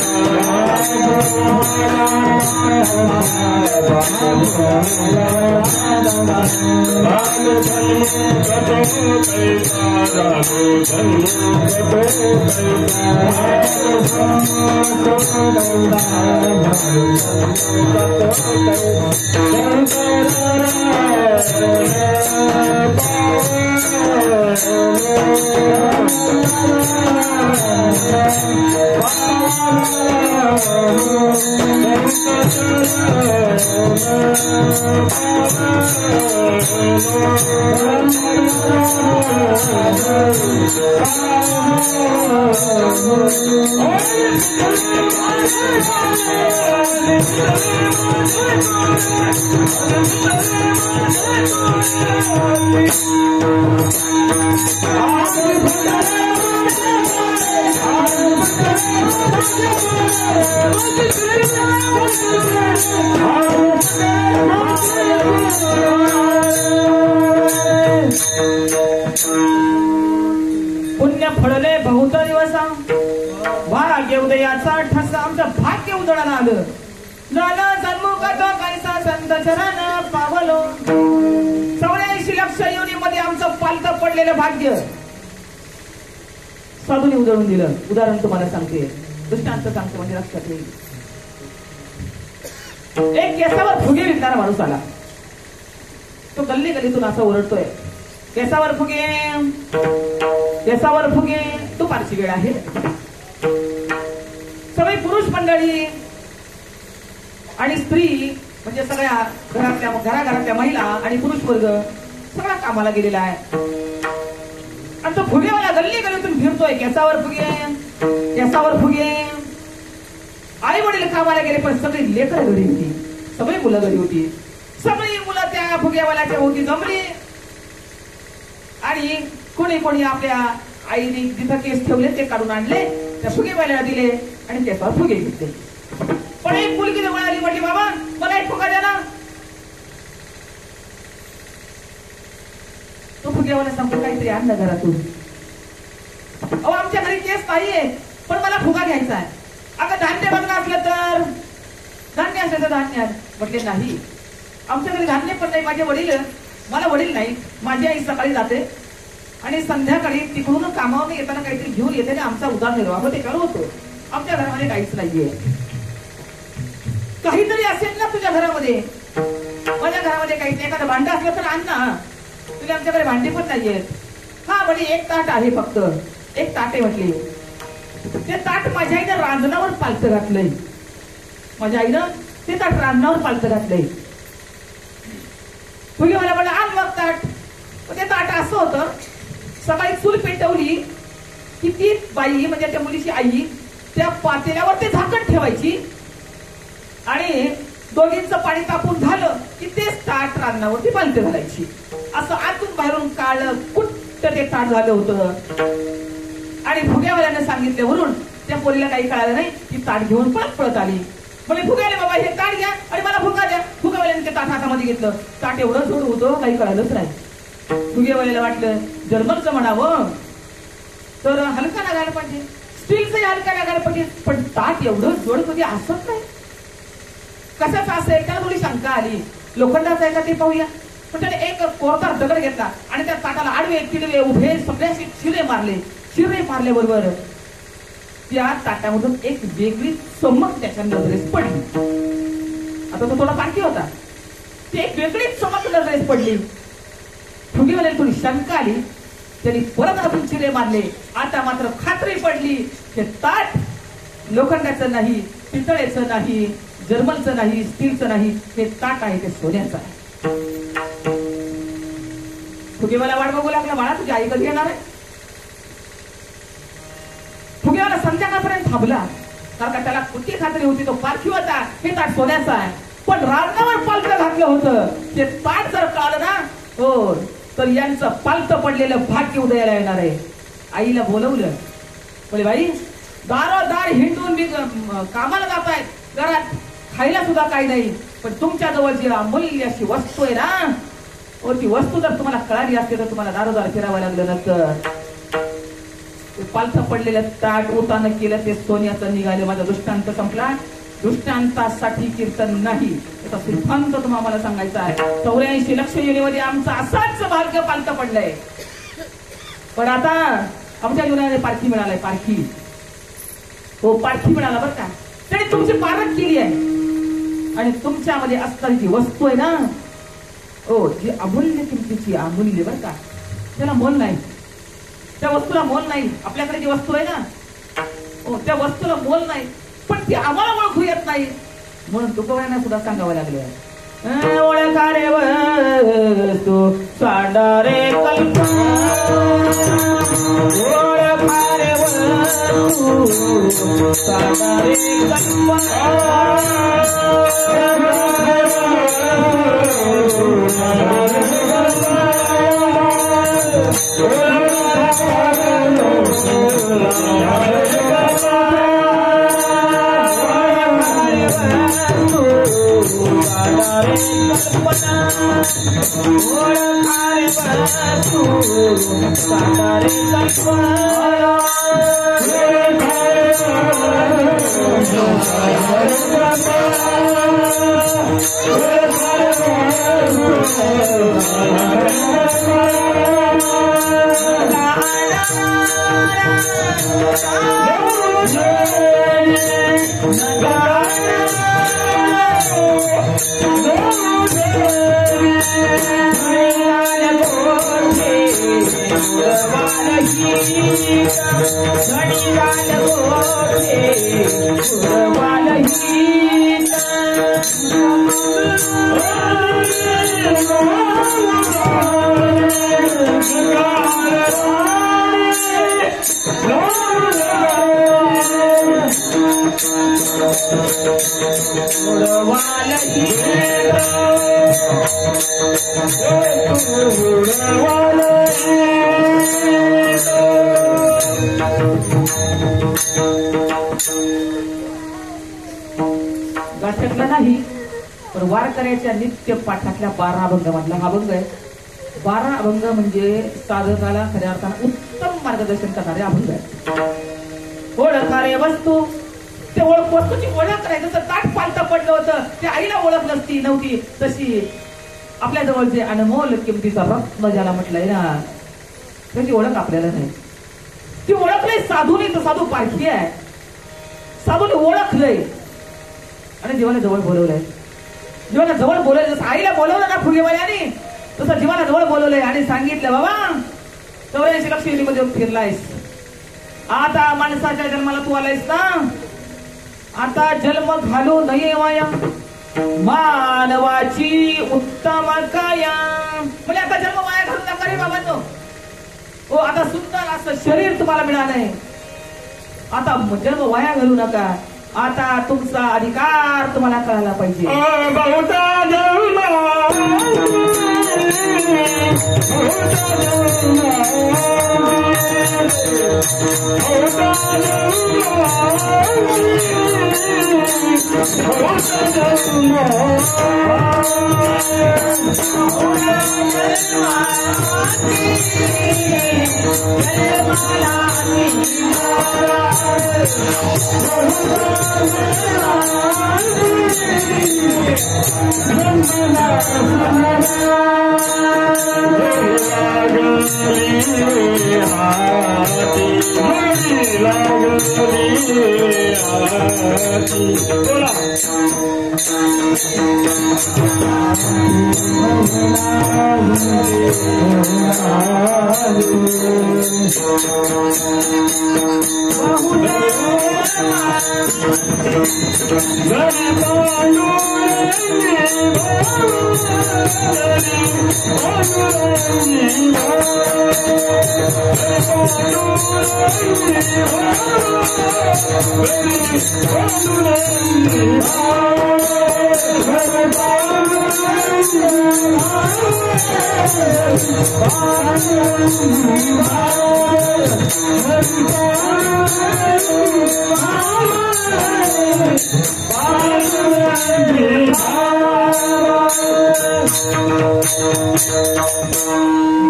पुण्य फळले बहुत दिवसा. भाग्य उदयाचा ठसा. आमचं भाग्य उदळाला आलं. झालं सन्मुखात कैसा संत चरण पावलो. 84 लक्ष योनीमध्ये आमचं पालतं पडलेलं भाग्य साधूने उजळून दिलं. उदाहरण तुम्हाला सांगते दृष्टांत सांगतो म्हणजे लक्षात येईल. एक केसावर फुगे विकणारा माणूस आला. तो गल्ली गल्लीतून असं ओरडतोय केसावर फुगे केसावर फुगे. दुपारची वेळ आहे. सगळे पुरुष मंडळी आणि स्त्री म्हणजे सगळ्या घराघरातल्या महिला आणि पुरुष वर्ग सगळा कामाला गेलेला आहे. आणि तो फुगेवाला गल्ली गल्लीतून फिरतोय केसावर फुगे केसावर फुगे. आई वडील कामाला गेले पण सगळी लेकरं घरी होती. सगळी मुलं घरी होती. सगळी मुलं त्या फुगेवाल्याच्या होती जमली. आणि कोणी कोणी आपल्या आईने जिथं केस ठेवले ते काढून आणले त्या फुगेवाल्याला दिले आणि केसावर फुगे घेतले. पण एक मुलगी जवळ आली म्हटली बाबा मला एक फुगा द्या ना. तो फुगेवाला सांगतो काहीतरी आणलं घरातून. केस नाहीये, पण मला फुगा घ्यायचा आहे. अगं धान्य बघणं असलं तर धान्य असलं तर धान्य. म्हटले नाही, आमच्याकडे धान्य पण नाही. माझे वडील, मला वडील नाही. माझी आई सकाळी जाते आणि संध्याकाळी तिकडून कामावरून येताना काहीतरी घेऊन येते आणि आमचा उदरनिर्वाह ते करत होतो. आमच्या घरामध्ये काहीच नाहीये. काहीतरी असेल ना तुझ्या घरामध्ये. माझ्या घरामध्ये काहीच नाही. एखादं भांडं असलं तर आण ना. तुझ्या आमच्याकडे भांडी पण नाहीयेत. हा म्हणे एक ताट आहे, फक्त एक ताट आहे म्हटली. ते ताट माझ्या आईनं रांजणावर पालतं घातलंय. माझ्या आईनं ते ताट रांजणावर पालतं घातलंय. तुझी मला म्हणलं आण मग ताट. ते ताट असं होतं, सकाळी चूल पेटवली की ती बाई म्हणजे त्या मुलीची आई त्या पातेल्यावर ते झाकण ठेवायची आणि दोघींचं पाणी तापून झालं की तेच ताट रांजणावरती पालतं घालायची. असं आतून बाहेरून काळं कुट्ट ते ताट झालं होतं. आणि फुग्यावाल्याने सांगितल्यावरून त्या पोरीला काही कळालं नाही. ती ताट घेऊन पळत आली. म्हणजे फुग्याले बाबा हे ताट घ्या आणि मला फुगा द्या. फुगावाल्याने ते ताट हातामध्ये घेतलं. ताट एवढं जोड होतं काही कळालंच नाही. फुगेवाल्याला वाटलं जर्मनचं म्हणावं तर हलका लागायला पाहिजे, स्टीलचंही हलका लागायला पाहिजे, पण ताट एवढं जोड कधी असत नाही. कशाच असं आहे त्याला थोडी शंका आली. लोखंडाचं आहे का ते पाहूया. पण त्याने एक कोरदार दगड घेतला आणि त्या ताटाला आडवे तिडवे उभे सगळ्याशी शिरे मारले. शिरे मारल्याबरोबर त्या ताटामधून एक वेगळी चमक त्याच्या नजरेस पडली. आता तो थोडा पारखी होता. ती एक वेगळीच चमक नजरेस पडली. फुगेवाल्याला थोडी शंका आली. त्यांनी परत अजून चिरे मारले. आता मात्र खात्री पडली हे ताट लोखंडाचं नाही, पितळेचं नाही, जर्मनचं नाही, स्टीलचं नाही, हे ताट आहे ते सोन्याचं आहे. फुगेवाला वाट बघू लागला. बाळा तुझी आई कधी येणार आहे. फुगेवाला संध्याकाळपर्यंत थांबला. कारण का त्याला कुठली खात्री होती तो पारखी होता हे ताट सोन्याचं आहे. पण रांजणावर पालतं घातलं होतं. ते ताट जर कळलं ना हो तर यांचं पालतं पडलेलं भाग्य उदयाला येणार आहे. आईला बोलवलं. बोले बाई दारोदार हिंडून मी कामाला जात आहेत, घरात खायला सुद्धा काही नाही, पण तुमच्या जवळ जी अमूल्य अशी वस्तू आहे ना ती वस्तू जर तुम्हाला कळाली असते तर तुम्हाला दारोदार फिरावं लागलं नसतं. पालथं पडलेलं ताट उतानं केलं ते सोन्याचं निघाले. माझा दृष्टांत संपला. दृष्टांतासाठी कीर्तन नाही, त्याचा सिद्धांत तुम्हाला सांगायचा आहे. 84 लक्ष योनीमध्ये आमचं असाच भाग्य पालथं पडलंय. पण आता आमच्या जीवनामध्ये पारखी मिळालाय. पारखी हो पारखी मिळाला बरं का. त्याने तुमची पारख केली आहे आणि तुमच्यामध्ये असणारी जी वस्तू आहे ना हो जी अमूल्य किमतीची अमूल्य बरं का, त्याला मोल नाही. त्या वस्तूला मोल नाही. आपल्याकडे जी वस्तू आहे ना हो त्या वस्तूला मोल नाही, पण ती आम्हाला ओळखू येत नाही. म्हणून तुकोबांना सुद्धा सांगावं लागलं ओळखा रे वस्तू साडा रे कल्पना, ओळखा रे वस्तू साडा रे गाठ्यातला नाही पण वारकऱ्याच्या नित्य पाठातल्या 12 अभंगामधला हा अभंग आहे. 12 अभंग म्हणजे साधकाला खऱ्या अर्थानं उत्तम मार्गदर्शन करणारे अभंग आहे. ओळखणारे वस्तू, ते वस्तूची ओळख नाही. जसं ताट पालतं पडलं होतं, ते आईला ओळख नव्हती, तशी आपल्या जवळ जे अनमोल किमतीचा रत्न ज्याला म्हटलंय ना, त्याची ओळख आपल्याला नाही. ती ओळखलंय साधूने, तर साधू पारखी आहे. साधूने ओळखलंय आणि जीवाला जवळ बोलवलंय. जीवाला जवळ बोलवलंय. जसं आईला बोलवलं ना फुगेवाल्याने, तसं जीवाला जवळ बोलवलंय आणि सांगितलं, बाबा 84 लक्ष मध्ये फिरलायस, आता माणसाच्या जन्माला तू आलायस ना, आता जन्म घालू नये वाया, मानवाची उत्तम काया. म्हणजे आता जन्म वाया घालू नका रे बाबांनो. हो, आता सुंदर असं शरीर तुम्हाला मिळालंय, आता जन्म वाया घालू नका. आता तुमचा अधिकार तुम्हाला कळायला पाहिजे.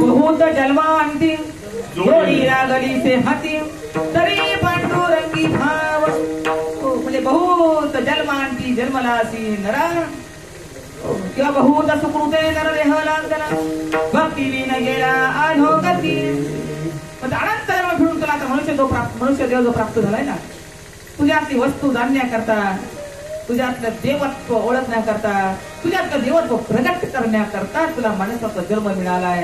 बहुत जन्मांती जोडी लागली से हाती तरी पांडुरंगी भाव. म्हणजे बहुत जन्मांती जन्मलासी नरा किंवा बहुत सुकृते नर देह लागला भक्ती विन गेला अधोगती. म्हणजे अनंत जन्म फिरून तुला आता मनुष्य देव जो प्राप्त झालाय ना, तुझ्यातली वस्तू जाणण्याकरता, तुझ्यातलं देवत्व ओळखण्याकरता, तुझ्यातलं देवत्व प्रगट करण्याकरता तुला माणसाचा जन्म मिळालाय.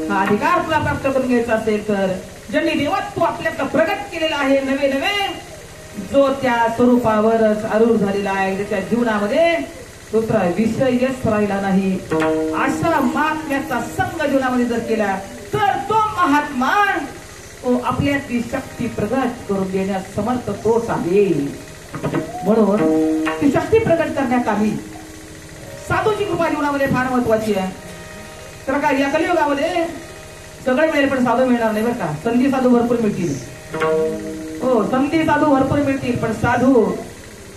हा अधिकार तुला प्राप्त करून घ्यायचा असेल तर ज्यांनी देवत्व आपल्याला प्रगट केलेलं आहे, नवे नवे, जो त्या स्वरूपावरच आरूढ झालेला आहे, त्याच्या जीवनामध्ये दुसरा विषयच राहिला नाही, अशा महात्म्याचा संग जीवनामध्ये जर केला तर तो महात्मा आपल्यातली शक्ती प्रगट करून देण्यास समर्थ तोच आहे. म्हणून ती शक्ती प्रगट करण्याकामी साधूची कृपा जीवनामध्ये फार महत्वाची आहे. तर काय या कलियुगामध्ये सगळे मिळेल पण साधू मिळणार नाही बरं का. संधी साधू भरपूर मिळतील, हो संधी साधू भरपूर मिळतील, पण साधू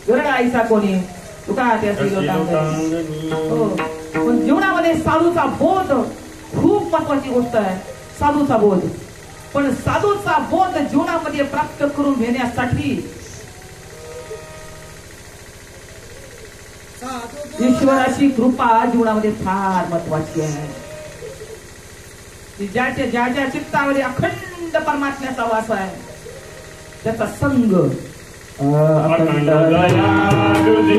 गरड आईसा कोणी तुका त्याची हो. पण जीवनामध्ये साधूचा बोध खूप महत्वाची गोष्ट आहे, साधूचा बोध. पण साधूचा बोध जीवनामध्ये प्राप्त करून घेण्यासाठी ईश्वराची कृपा जीवनामध्ये फार महत्वाची आहे. ज्याच्या ज्या चित्तामध्ये अखंड परमात्म्याचा वास आहे त्याचा संग अखंड दया तुझी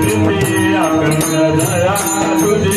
प्रीती, अखंड दया तुझी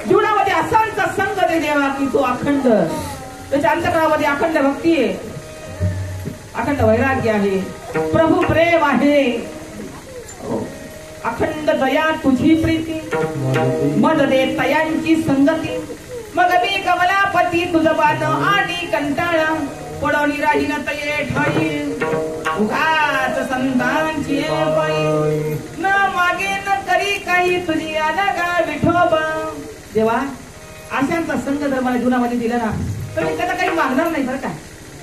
जीवनामध्ये असांचा संग दे देवा की तो अखंड त्याच्या अंतकरणामध्ये अखंड भक्ती आहे, अखंड वैराग्य आहे, प्रभू प्रेम आहे, अखंड दया तुझी प्रीती, मद दे तयांची संगती, मग मी कमलापती तुझं बाण आणि कंटाळा पडवणी राहीन तये ठाई, उगाच संतांची पायी न मागे न करी काही तुझी अलगा विठोबा. देवा अशांचा संघ जर मला जीवनामध्ये दिला ना तर मी त्याला काही मागणार नाही. बरं काय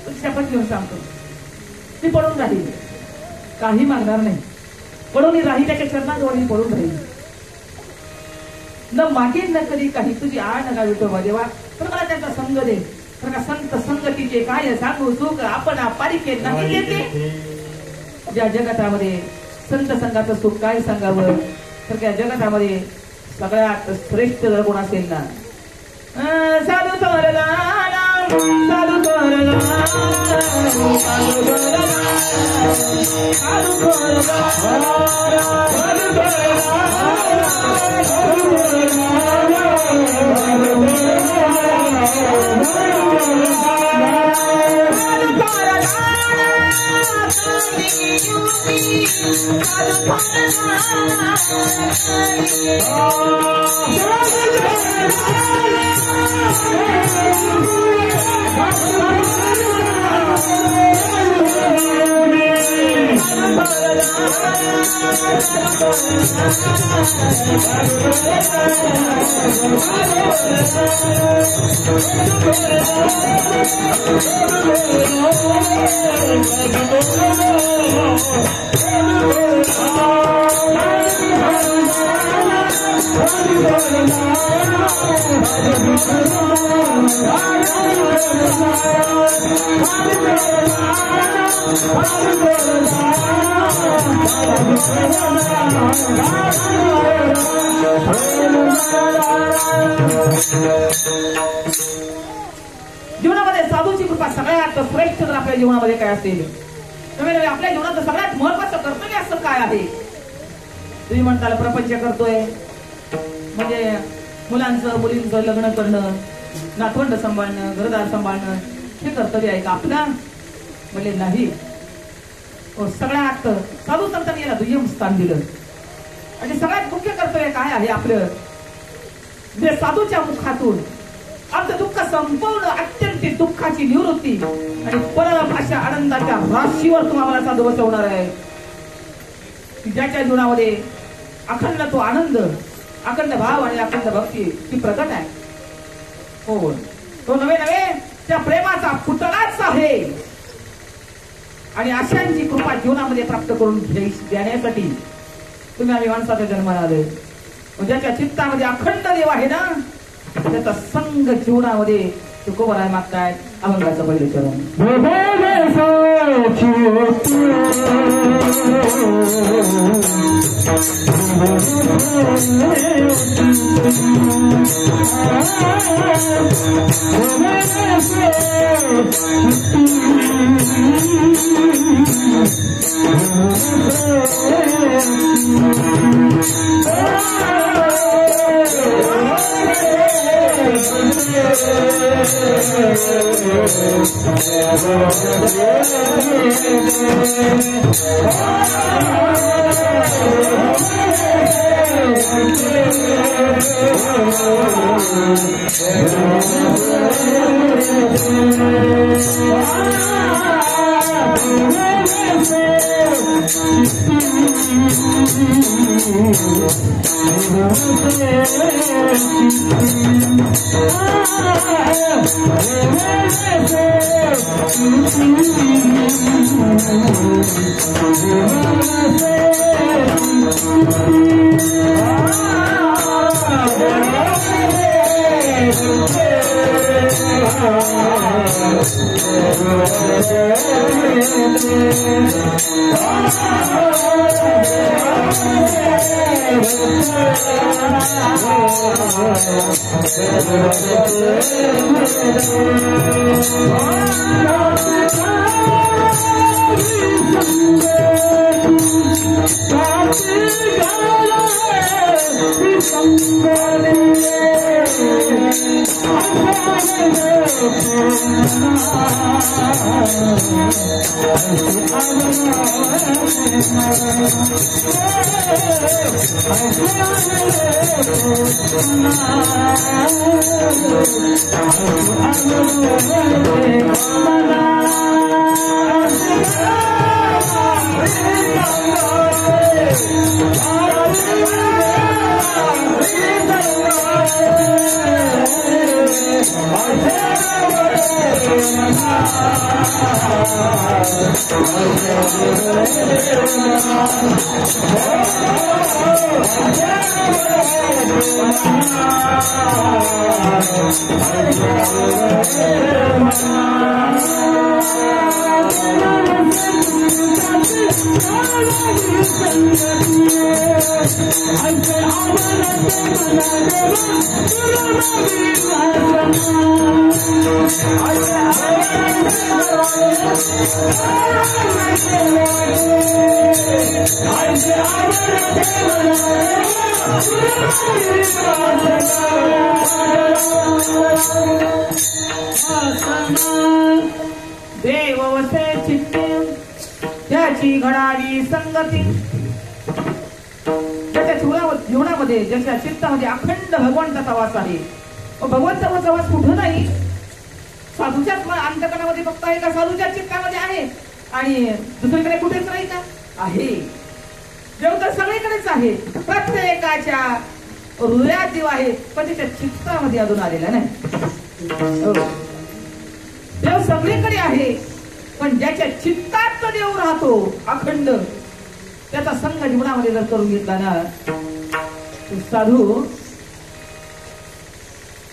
तुझी शपथ घेऊन सांगतो, मी पडून राहील, काही मागणार नाही, पडून राहील, त्याच्या चरणाजवळ मी पडून राहील, न मागेन न कधी काही तुझी आण नका विठोबा. देवा तर मला त्याचा संघ दे. तर का संत संगतीचे काय सांगू सुख आपण पारिके नाही देते. ज्या जगतामध्ये संत संघाचं सुख काय सांगावं, तर त्या जगतामध्ये सगळ्यात श्रेष्ठ जर कोण असेल ना, साधू थोरला साधू थोरला साधू थोरला साधू जीवनामध्ये साधूची कृपा सगळ्यात श्रेष्ठ जर आपल्या जीवनामध्ये काय असेल तर आपल्या जीवनाचं सगळ्यात महत्वाचं कर्तव्य असं काय आहे. तुम्ही म्हणताल प्रपंच करतोय म्हणजे मुलांचं मुलींचं लग्न करणं, नातवंड सांभाळणं, घरदार सांभाळणं हे कर्तव्य आहे का आपलं? म्हणजे नाही. सगळ्यात साधू संतांनी याला दुय्यम स्थान दिलं. आणि सगळ्यात मुख्य कर्तव्य काय आहे आपलं, जे साधूच्या मुखातून आमचं दुःख संपवणं, अत्यंत दुःखाची निवृत्ती आणि परभाषा आनंदाच्या राशीवर तुम्हाला साधू बसवणार आहे. ज्याच्या जीवनामध्ये अखंड तो आनंद, अखंड भाव आणि अखंड भक्ती ती प्रकट आहे. हो, तो नवे नवे त्या प्रेमाचा पुतळाच आहे. आणि अशांची कृपा जीवनामध्ये प्राप्त करून देण्यासाठी तुम्ही आम्ही माणसाच्या जन्माला आले. ज्याच्या चित्तामध्ये अखंड देव आहे ना त्याचा संघ जीवनामध्ये तुकोबराय मागतायत. अभंगाचं पहिले चरण. Oh, देव वसे चित्ते त्याची घडावी संगती. त्याच्या जीवनामध्ये ज्याच्या चित्तामध्ये अखंड भगवंताचा वास आहे. भगवंताचा वास कुठं नाही, साधूच्याच अंतकरणामध्ये फक्त आहे का, साधूच्या चित्तामध्ये आहे आणि दुसरीकडे कुठेच नाही का आहे. देव तर सगळीकडेच आहे, प्रत्येकाच्या हृदयात देव आहे, पण त्याच्या चित्तामध्ये अजून आलेला नाही. देव सगळीकडे आहे, पण ज्याच्या चित्तात तो देव राहतो अखंड, त्याचा संग जीवनामध्ये जर करून घेतला ना साधू.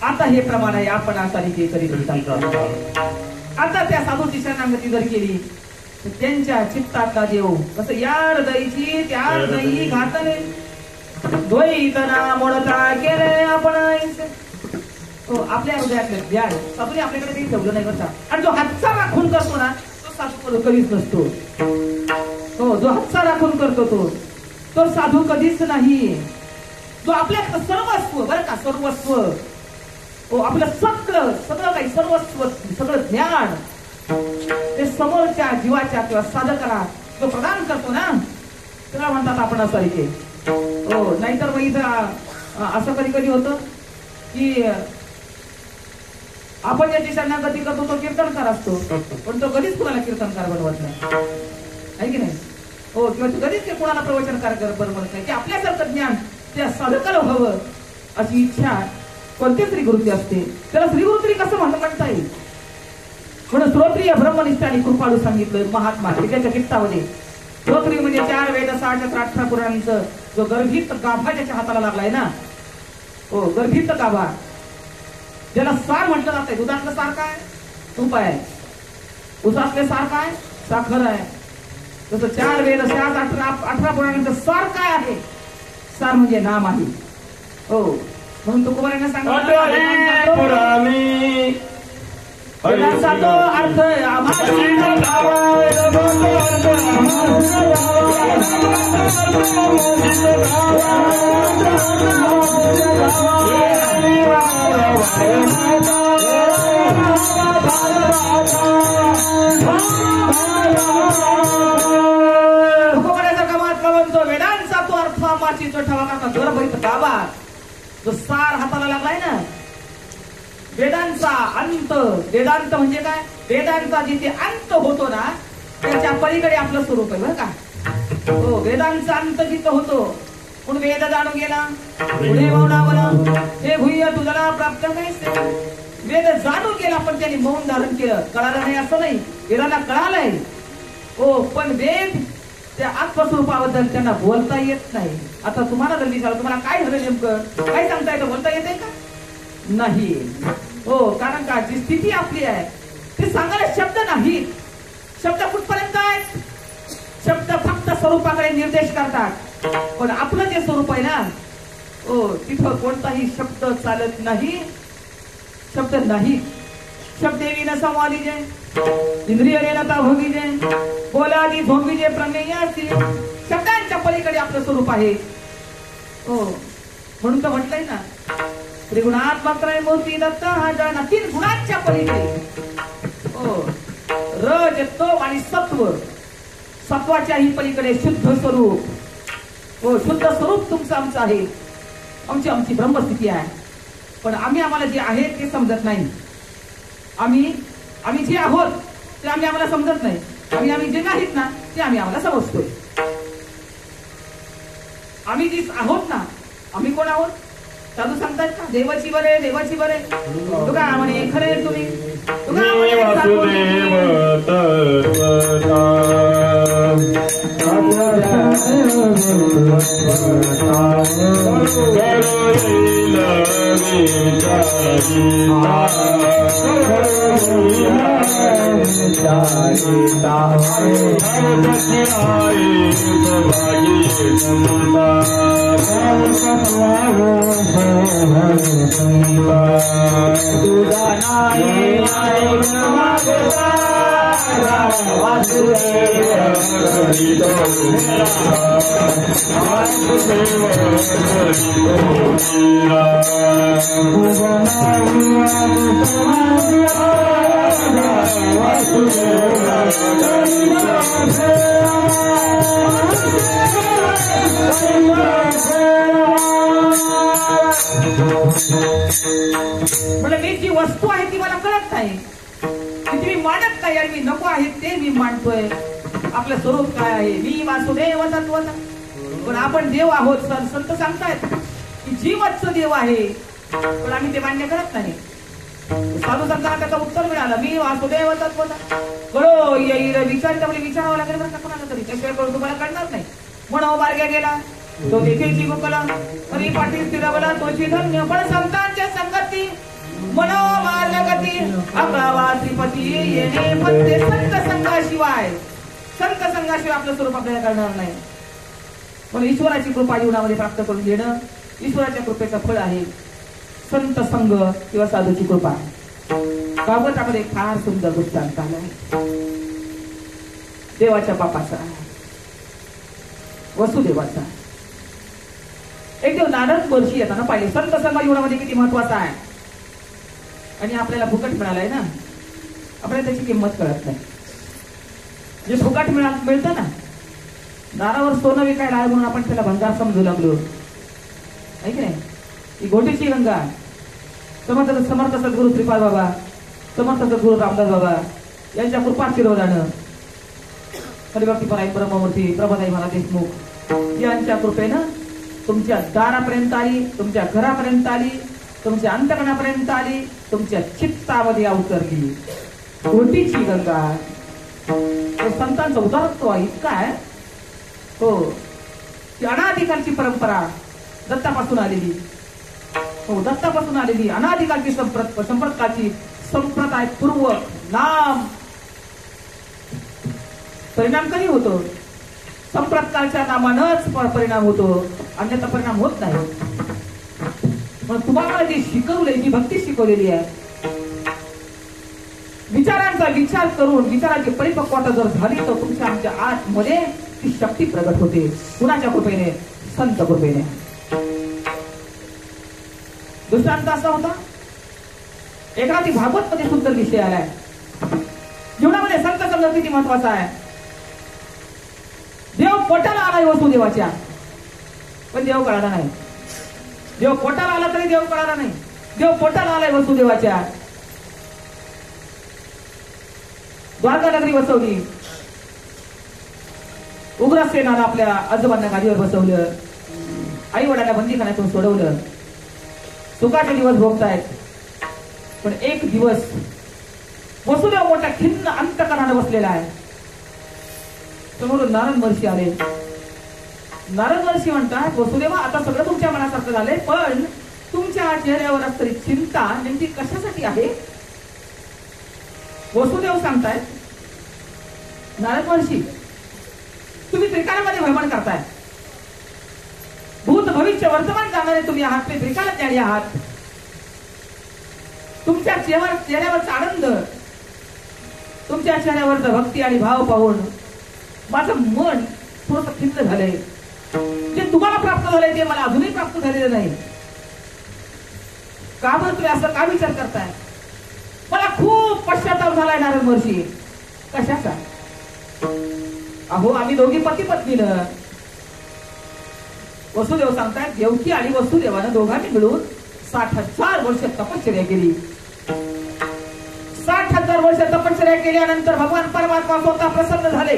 आता हे प्रमाण आहे, आपण आता आता त्या साधूची शरणागती जर केली तर त्यांच्या चित्तातला देव कसं यार दईची त्यार दई घातले द्वैतना मोडता केले आपण. आपल्या हृदयातलं ज्ञान साधूने आपल्याकडे काही ठेवलं नाही बरं. आणि जो हातचा राखून करतो ना तो साधू कधीच नसतो. हो, जो हातचा राखून करतो तो साधू कधीच नाही. जो आपल्याकडं सर्वस्व बरं का, सर्वस्व हो, आपलं सगळं काही सर्वस्व सगळं ज्ञान ते समोरच्या जीवाच्या किंवा साधकाला जो प्रदान करतो ना त्याला म्हणतात आपण असायचे. हो, नाहीतर मग इथं असं कधी कधी होतं की आपण ज्याची शरणागती करतो तो कीर्तनकार असतो, पण तो कधीच कुणाला कीर्तनकार बनवत नाही, आहे की नाही. हो, किंवा तो कधीच कुणाला प्रवचनकार बनवत नाही. की आपल्यासारखं ज्ञान त्या साधकाला व्हावं अशी इच्छा कोणती श्रीगुरुती असते. त्याला श्रीगुरुत्री कसं म्हणता येईल. म्हणून श्रोत्रिय ब्रह्मनिष्ठ आणि कृपाळू सांगितलं महात्मा त्याच्या चित्तामध्ये. श्रोत्रिय म्हणजे 4 वेद 6 18 पुराणांचं जो गर्भित गाभा ज्याच्या हाताला लागलाय ना, हो, गर्भित गाभा ज्याला सार म्हटलं जात आहे. दुधातलं सार काय, तूप आहे. उसातले सार काय, साखर आहे. तसं 4 वेद 6 18 पुराणांचं सार काय आहे, सार म्हणजे नाम आहे. हो, म्हणून तुकोबारांना सांगितलं वेदांचा तो अर्थ तुकोबाराचा कमात कळवतो. वेदांचा तो अर्थ आमाची तो ठेवा का गर्भित गाभा जो सार हाताला लागलाय ना, वेदांचा अंत. वेदांत म्हणजे काय, वेदांचा जिथे अंत होतो ना त्याच्या पलीकडे आपलं स्वरूप आहे बरं का. हो, वेदांचा अंत जिथं होतो. पण वेद जाणून गेला पुढे मौनावर हे भूय तुझला प्राप्त नाही. वेद जाणून गेला पण त्यांनी मौन धारण केलं, कळालं नाही असं नाही, वेदाला कळालंय. हो, पण वेद त्या आत्मस्वरूपाबद्दल त्यांना बोलता येत नाही. आता तुम्हाला जर विचारलं तुम्हाला काय झालं नेमकं, काय सांगता येतं, बोलता येते का, नाही. हो, कारण का जी स्थिती आपली आहे ते सांगायला शब्द नाहीत. शब्द कुठपर्यंत आहेत, शब्द फक्त स्वरूपाकडे निर्देश करतात. पण आपलं जे स्वरूप आहे ना, तिथं कोणताही शब्द चालत नाही. शब्द नाही. शब्देवी न संवादिजे, इंद्रिय नता भोगीजे, बोलादी झोंबीजे प्रमेय असतील. शब्दांच्या पलीकडे आपलं स्वरूप आहे. म्हणून तर म्हटलंय ना, त्रिगुणात्मक मूर्ती दत्त हा जण 3 गुणांच्या पलीकडे. रज तम आणि सत्व. सत्वाच्याही पलीकडे शुद्ध स्वरूप. शुद्ध स्वरूप तुमचं आमचं आहे. आमची ब्रह्मस्थिती आहे. पण आम्हाला जे आहे ते समजत नाही. आम्ही जे आहोत ते आम्हाला समजत नाही. आम्ही जे नाहीत ना ते आम्हाला समजतोय. आम्ही जे आहोत ना, आम्ही कोण आहोत? साधू सांगतात ना, देवाची बरे, देवाची बरे. तुका म्हणे खरे तुम्ही. तुका म्हणे म्हणजे मी जी वस्तू आहे ती मला कळत नाही. मी मानत नाही आणि मी नको आहे ते मी मानतोय. आपलं स्वरूप काय आहे? मी वासुदेव तत्वता. पण आपण देव आहोत. संत सांगतायत की जीवच देव आहे. पण आम्ही ते मान्य करत नाही. साधू संतांना त्याचं उत्तर मिळालं, मी वासुदेव तत्वता. कळो येईल विचारावं लागेल बरं का कोणाला तरी. त्याशिवाय कळू तुम्हाला कळणार नाही. म्हणून मार्ग्या गेला तो देखील जीवकला हरी पाटील स्थिरवला तोची धन्य. पण संतांच्या संगती मनोमार्गगती अकळावा त्रिपती येणे फत्ते. संत संघाशिवाय आपलं स्वरूप आपल्याला कळणार नाही. पण ईश्वराची कृपा जीवनामध्ये प्राप्त करून घेणं ईश्वराच्या कृपेचं फळ आहे. संत संघ किंवा साधूची कृपा. भागवतामध्ये फार सुंदर दृष्टांत आला देवाच्या बापाचा, वसुदेवाचा. एक दिवस नारद वर्षी येताना पाहिले. संत संघ जीवनामध्ये किती महत्वाचा आहे. आणि आपल्याला फुकट मिळालाय ना, आपल्याला त्याची किंमत कळत नाही. जे फुकट मिळतं ना, दारावर सोनं विकायला आहे म्हणून आपण त्याला भंगार समजू लागलो. आहे की नाही? ही घोटीची गंगा. समर्थ सद्गुरू श्रीपाद बाबा, समर्थ सद्गुरू रामदास बाबा यांच्या कृपाशीर्वादानं हरिभक्तीपरायण ब्रह्ममूर्ती प्रभाताई महाराज देशमुख यांच्या कृपेनं तुमच्या दारापर्यंत आली, तुमच्या घरापर्यंत आली, तुमच्या अंतकरणापर्यंत आली, तुमच्या चित्तामध्ये अवतरली घोटीची गंगा. संतांचं उदाहरण इतका आहे. ती अनाधिकालची परंपरा दत्तापासून आलेली. दत्तापासून आलेली अनाधिकालची संप्रदायाची संप्रदाय पूर्वक नाम. परिणाम कधी होतो? संप्रदायाच्या नामानच परिणाम होतो, अन्यथा परिणाम होत नाही. पण तुम्हाला जी शिकवले, जी भक्ती शिकवलेली आहे, विचारांचा विचार करून विचाराची परिपक्वता जर झाली तर तुमच्या आमच्या आतमध्ये ती शक्ती प्रगट होते. कुणाच्या कृपेने? संत कृपेने. दृष्टांत असा होता. एखादी भागवत मध्ये सुंदर विषय आलाय. जीवनामध्ये संत संघ किती महत्वाचा आहे. देव पोटाला आलाय वसुदेवाच्या, पण देव कळाला नाही. देव पोटाला आला तरी देव कळाला नाही. देव पोटाला आलाय वसुदेवाच्या. द्वारका नगरी बसवली. उग्रसेनाला आपल्या आजोबांना गादीवर बसवलं. आई वडिलांना बंदीखान्यातून सोडवलं. सुखाचे दिवस भोगतायत. पण एक दिवस वसुदेव मोठ्या खिन्न अंतकरणाने बसलेला आहे. समोरून नारद महर्षी आले. नारद महर्षी म्हणतात, वसुदेवा आता सगळं तुमच्या मनासारखं झालंय, पण तुमच्या चेहऱ्यावर असणारी चिंता नेमकी कशासाठी आहे? वसुदेव सांगतायत, नारद महर्षी तुम्ही त्रिकालामध्ये भ्रमण करताय. भविष्य वर्तमान जाणारे तुम्ही आहात, ते त्रिकाल ज्ञानी आहात. तुमच्या चेहऱ्यावरचा आनंद, तुमच्या चेहऱ्यावरचा भक्ती आणि भाव पाहून माझं मन थोडंसं खिन्न झालंय. जे तुम्हाला प्राप्त झालंय ते मला अजूनही प्राप्त झालेलं नाही. का बरं तुम्ही असं का विचार करताय? मला खूप पश्चाताप झालाय नारद महर्षी. कशाचा? अहो, आम्ही दोघी पती पत्नीनं, वसुदेव सांगतायत, देवकी आणि वसुदेवानं दोघांनी मिळून 60,000 वर्ष तपश्चर्या केली. 60,000 वर्ष तपश्चर्या केल्यानंतर भगवान परमात्मा स्वतः प्रसन्न झाले.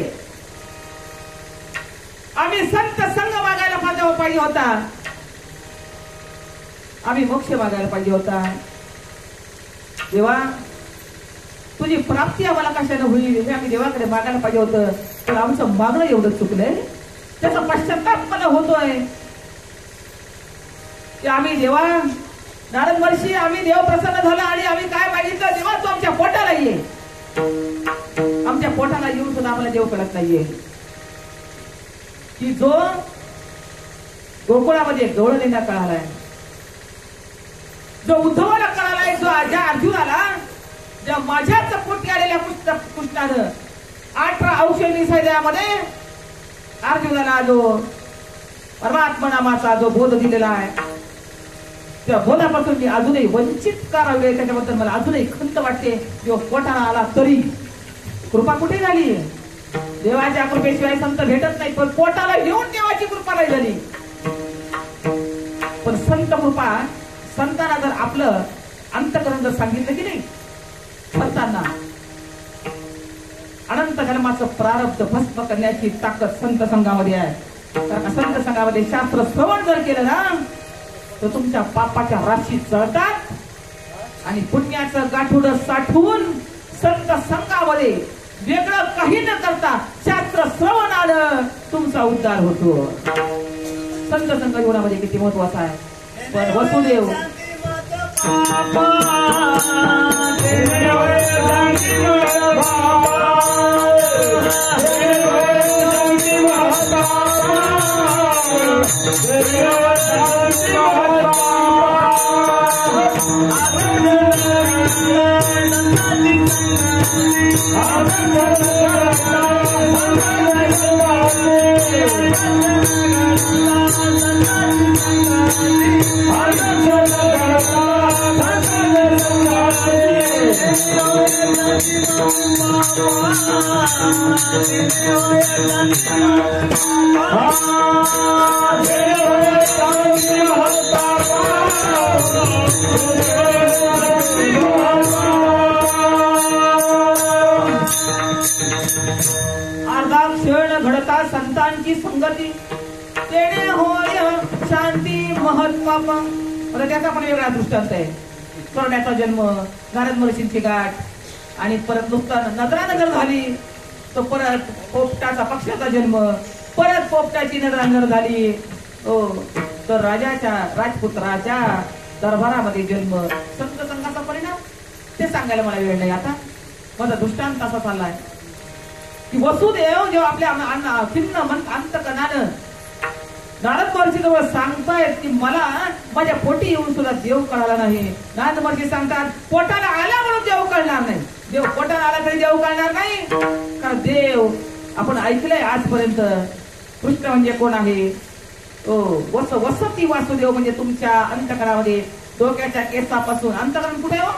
आम्ही संत संग मागायला पाहिजे होता, आम्ही मोक्ष मागायला पाहिजे होता. देवा, तुझी प्राप्ती आम्हाला कशाने होईल हे आम्ही देवाकडे मागायला पाहिजे होतं. तर आमचं मागणं एवढं चुकलंय, त्याचा पश्चाताप मला होतोय की आम्ही देवा, नारद महर्षी, आम्ही देव प्रसन्न झाला आणि आम्ही काय मागितलं? देवा, तू आमच्या पोटाला ये. आमच्या पोटाला येऊन सुद्धा आम्हाला देव कळत नाहीये की जो गोकुळामध्ये गवळलेला कळालाय, जो उद्धवाला कळालाय, जो ज्या अर्जुनाला, ज्या माझ्याच पोटी आलेल्या कृष्णानं 18 औषधी सैन्यामध्ये अर्जुनाला जो परमात्मा नामाचा जो बोध दिलेला आहे, त्या बोधापासून मी अजूनही वंचित करावे, त्याच्याबद्दल मला अजूनही खंत वाटते. जेव्हा पोटाला आला तरी कृपा कुठे झाली? देवाच्या कृपेशिवाय संत भेटत नाही, पण पोटाला येऊन देवाची कृपा नाही झाली. पण संत कृपा, संतांना जर आपलं अंतकरण जर सांगितलं की नाही, संतांना अनंत जन्माचं प्रारब्ध भस्म करण्याची ताकद संत संघामध्ये आहे. कारण संत संघामध्ये शास्त्र श्रवण जर केलं ना, तर तुमच्या पापाच्या राशी चढतात आणि पुण्याचं गाठोडं साठवून संत संघामध्ये वेगळं काही न करता शास्त्र श्रवणानं तुमचा उद्धार होतो. संत संघ जीवनामध्ये किती महत्वाचा आहे. पण वसुदेव अर्धा क्षण घडता संतांची संगती, तेणे होय शांती महत्त्वाप. त्याचा पण वेगळा दृष्टांत आहे. करण्याचा जन्म, नारद महर्षींची गाठ, आणि परत नुकतान नजरानजर झाली, तो परत पोपटाचा पक्षाचा जन्म, परत पोपटाची नजरानजर झाली, हो, तर राजपुत्राच्या दरबारामध्ये जन्म. संत संघाचा परिणाम ते सांगायला मला वेळ नाही. आता माझा दृष्टांत असा चाललाय की वसुदेव जेव्हा आपल्या खिन्न मन अंतकरणानं नारद महर्षी जवळ सांगतायत की मला माझ्या पोटी येऊन सुद्धा देव कळाला नाही. नारद महर्षी सांगतात, पोटाला आला म्हणून देव कळणार नाही. देव पोटाला आला तरी देव कळणार नाही. कारण देव आपण ऐकलंय आजपर्यंत, कृष्ण म्हणजे कोण आहे? वसती वासुदेव म्हणजे तुमच्या अंतकरणामध्ये, डोक्याच्या केसापासून. अंतकरण कुठे हो?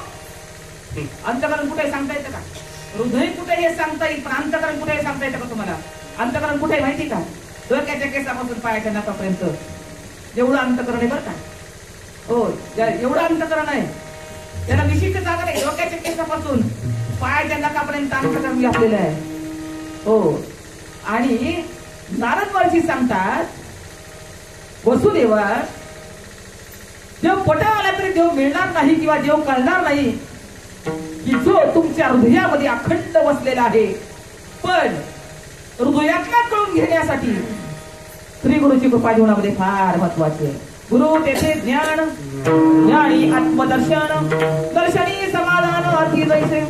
अंतकरण कुठे सांगता येतं का? हृदय कुठे हे सांगता येईल, पण अंतकरण कुठे सांगता येतं का तुम्हाला? अंतकरण कुठे माहिती का? डोक्याच्या केसापासून पायाच्या नाकापर्यंत जेवढं अंतकरण आहे बरं का. हो, एवढं अंतकरण आहे, त्याला विशिष्ट जागा नाही. डोक्याच्या केसापासून पायाच्या नाकापर्यंत अंतकरण व्यापलेलं आहे. हो, आणि नारद महर्षी सांगतात, वसुदेवा, देव पोटाला आला तरी देव मिळणार नाही किंवा देव कळणार नाही की जो तुमच्या हृदयामध्ये अखंड बसलेला आहे. पण हृदयातला कळून घेण्यासाठी श्री गुरुची कृपा जीवनामध्ये फार महत्वाची आहे. गुरु तेथे ज्ञान, ज्ञानी आत्मदर्शन, दर्शनी समाधान अति जैसे.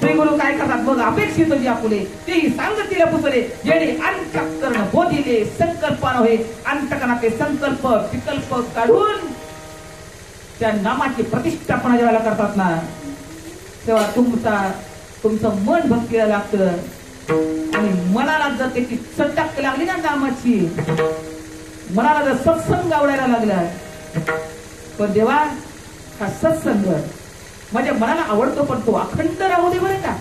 श्री श्रीगुरु काय करतात मग अपेक्षित जी आपुले तेही सांगतीला पुसले जेणे अंतःकरण बोधिले संकल्पना होय अंतःकरणाचे संकल्प विकल्प काढून त्या नामाची प्रतिष्ठापना जेव्हा करतात ना तेव्हा तुमचं मन भक्तीला लागतं आणि मनाला जर त्याची चटक लागली ना नामाची मनाला जर सत्संग आवडायला लागला पण देवा हा सत्संग माझ्या मनाला आवडतो पण तो अखंड राहू दे बरं का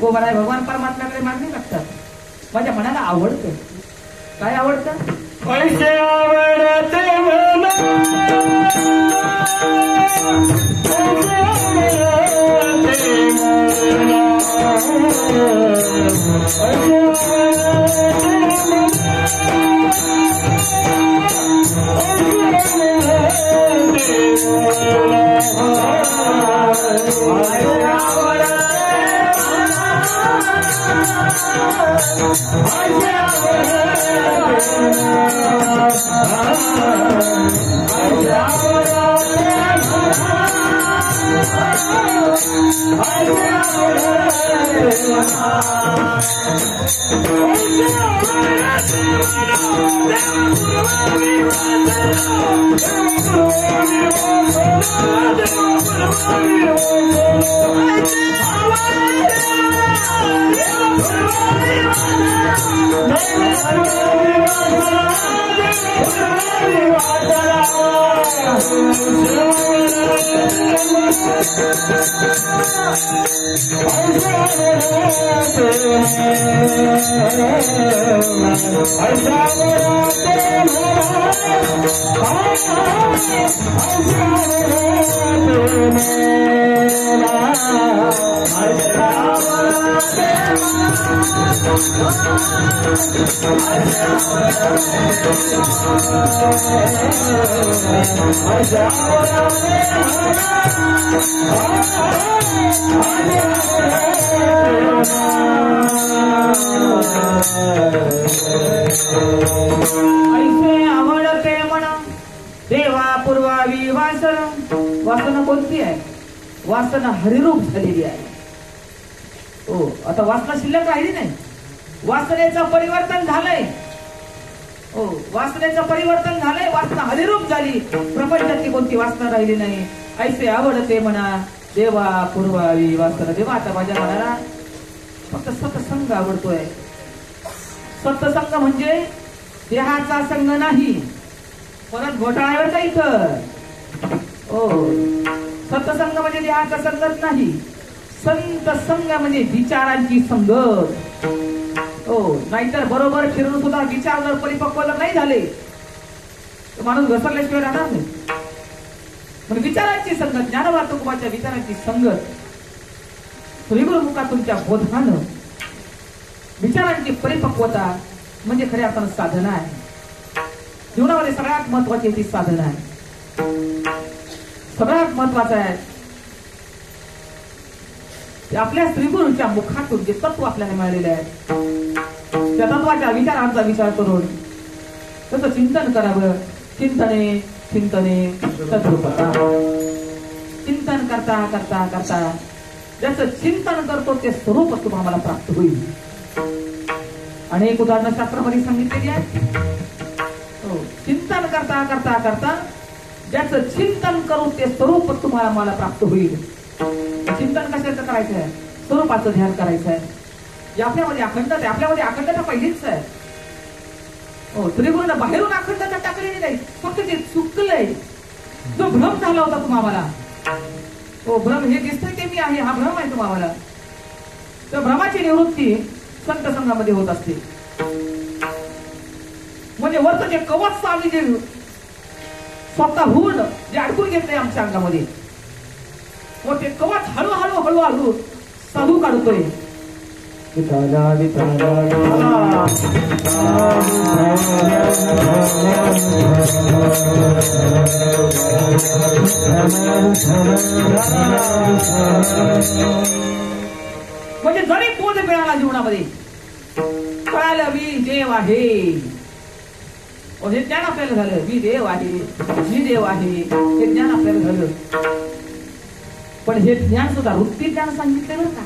तो मला भगवान परमात्म्याकडे मागणी लागतात माझ्या मनाला आवडतं काय आवडतं पैसे आवडते ऐसे आवडते म्हणा देवा पूर्वावी वासन वासना कोणती आहे वासना हरिरूप झालेली आहे हो आता वासना शिल्लक राहिली नाही वासनेचं परिवर्तन झालंय हो वासनेचं परिवर्तन झालंय वासना हरिरूप झाली प्रपंचातली कोणती वासना राहिली नाही ऐसे आवडते म्हणा देवा पूर्वावी वासना देवा आता माझ्या मनाला फक्त सत्संग आवडतोय सत्संग म्हणजे देहाचा संग नाही परत घोटाळ्यावर का इथं हो सत्संग म्हणजे देहाचा संगत नाही संत संग म्हणजे विचारांची संगत हो नाहीतर बरोबर फिरून सुद्धा विचार जर परिपक्व नाही झाले तर माणूस घसरल्याशिवाय राहणार नाही पण विचारांची संगत ज्ञानोबा तुकोबाच्या विचारांची संगत श्रीगुरुमुखा तुमच्या बोधानं विचारांची परिपक्वता म्हणजे खऱ्या अर्थानं साधना आहे जीवनामध्ये सगळ्यात महत्वाची ती साधना आहे सगळ्यात महत्वाचं आहे आपल्या श्रीगुरूंच्या मुखातून जे तत्व आपल्याला मिळालेले आहे त्या तत्वाच्या विचारांचा विचार करून त्याचं चिंतन करावं चिंतने चिंतने तद्रूपता चिंतन करता करता करता ज्याचं चिंतन करतो ते स्वरूप तुम्हाला प्राप्त होईल अनेक उदाहरणं शास्त्रामध्ये सांगितलेली आहेत हो चिंतन करता करता करता ज्याचं चिंतन करू ते स्वरूप तुम्हाला मला प्राप्त होईल चिंतन कशाचं करायचं आहे स्वरूपाचं ध्यान करायचं आहे आपल्यामध्ये अखंडता आहे आपल्यामध्ये अखंडता पहिलीच आहे हो श्रीगुरूंना बाहेरून अखंडता टाकलेली नाही फक्त ते चुकलंय जो भ्रम झाला होता तुम्हाला हो भ्रम हे दिसतंय ते मी आहे हा भ्रम आहे तुम्हाला तर भ्रमाची निवृत्ती संत संघामध्ये होत असते म्हणजे वरचं जे कवच आम्ही जे स्वतःहून जे अडकून घेतलंय आमच्या अंगामध्ये व ते कवच हळूहळू हळूहळू साधू काढतोय विठाला विठाला म्हणजे जरी बोध मिळाला जीवनामध्ये कळालं मी देव आहे हे ज्ञान आपल्याला झालं मी देव आहे मी देव आहे हे ज्ञान आपल्याला झालं पण हे ज्ञान सुद्धा वृत्ती ज्ञान सांगितले बरं का.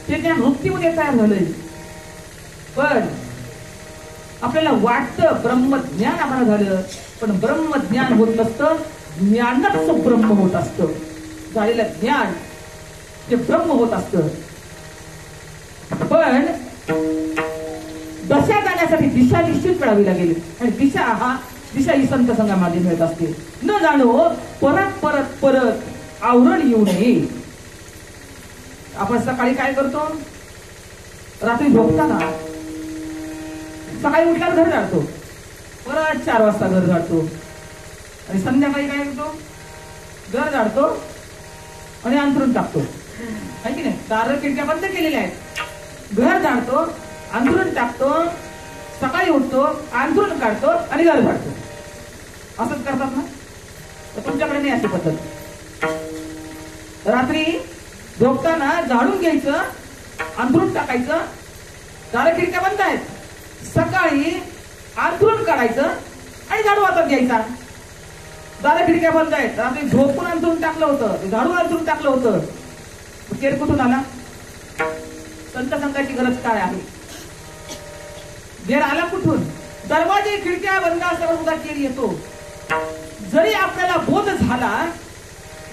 ते ज्ञान वृत्तीमध्ये तयार झालंय. पण आपल्याला वाटतं ब्रह्मज्ञान आम्हाला झालं, पण ब्रह्मज्ञान होत नसतं, ज्ञानच ब्रह्म होत असतं. झालेलं ज्ञान ते ब्रह्म होत असतं. पण दशा जाण्यासाठी दिशा निश्चित मिळावी लागेल, आणि दिशा ही संत संघामध्ये मिळत असते. न जाणो परत परत परत आवरण येऊ नये. आपण सकाळी काय करतो, रात्री झोपताना सकाळी उठल्यावर घर झाडतो, परत 4 वाजता घर झाडतो, आणि संध्याकाळी काय करतो, घर झाडतो आणि अंथरून टाकतो. आहे की नाही? दार खिडक्या बंद केलेल्या आहेत, घर झाडतो, अंथरून टाकतो, सकाळी उठतो, अंथरून काढतो आणि घर झाडतो. असंच करतात ना? तर तुमच्याकडे नाही अशी पद्धत. रात्री झोपताना झाडून घ्यायचं, अंथरून टाकायचं, दार खिडक्या बंद आहेत, सकाळी अंथरून काढायचं आणि झाडू हातात घ्यायचा. दार खिडक्या बंद आहेत, रात्री झोपून अंथरून टाकलं होतं, झाडून अंथरून टाकलं होतं, केर कुठून आला? संत संघाची गरज काय आहे? वेर आला कुठून? दरवाजे खिडक्या बंद असताना सुद्धा केर येतो. जरी आपल्याला बोध झाला,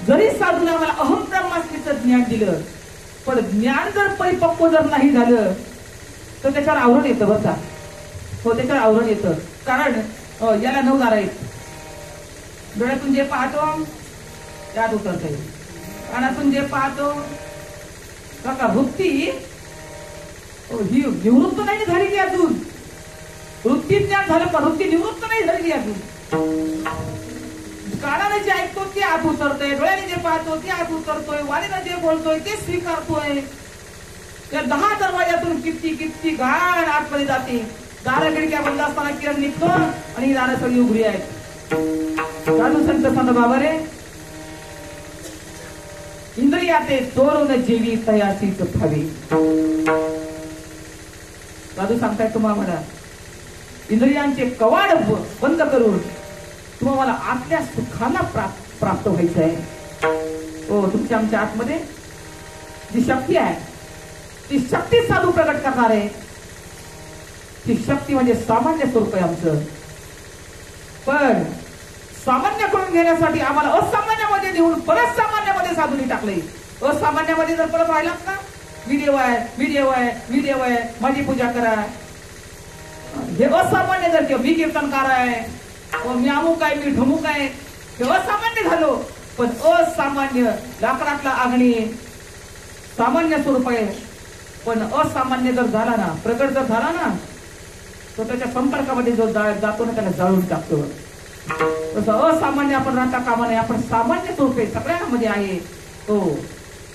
जरी साधूला आम्हाला अहम ब्रह्मास्मीचं ज्ञान दिलं, पण ज्ञान जर परिपक्व जर नाही झालं तर त्याच्यावर आवरण येतं. बरं का? हो, त्याच्यावर आवरण येतं. कारण याला 9 दार आहेत. डोळ्यातून जे पाहतो त्यात उतरते, कानातून जे पाहतो का वृत्ती ही निवृत्त नाही झालेली अजून. वृत्ती ज्ञान झालं पण वृत्ती निवृत्त नाही झालेली अजून. कानाने जे ऐकतो ते आत उतरतोय, डोळ्याने जे पाहतो ते आत उतरतोय, वाणीने जे बोलतोय ते स्वीकारतोय. त्या 10 दरवाजातून किती घाण आतमध्ये जाते. दार खिडक्या बंद असताना किरण निघतो आणि दारं सगळी उघडी आहेत. साधू संत संत बाबा रे, इंद्रिया ते चोरून जेवी तयासीच भावी. साधू सांगताय तुम्हाला, इंद्रियांचे कवाड बंद करून तुम्हाला आतल्या सुखाला प्राप्त व्हायचं आहे. हो, तुमच्या आमच्या आतमध्ये जी शक्ती आहे ती शक्ती साधू प्रकट करणार आहे. ती शक्ती म्हणजे सामान्य स्वरूप आहे आमचं. पण सामान्य करून घेण्यासाठी आम्हाला असामान्यामध्ये नेऊन परत सामान्यामध्ये साधूनी टाकले. असामान्यामध्ये जर परत राहिलात ना, मी देव आहे, मी देव आहे, मी देव आहे, माझी पूजा करा, हे असामान्य जर किंवा मी कीर्तनकार आहे, मी अमुक आहे, मी ढमुक आहे, हे असामान्य झालो. पण असामान्य लाकडातला अग्नी सामान्य स्वरूप आहे. पण असामान्य जर झाला ना, प्रकट जर झाला ना, तो त्याच्या संपर्कामध्ये जो जातो ना त्याला जाळून टाकतो. तसं असामान्य आपण राहता कामा नये. आपण सामान्य स्वरूप आहे, सगळ्यांमध्ये आहे. तो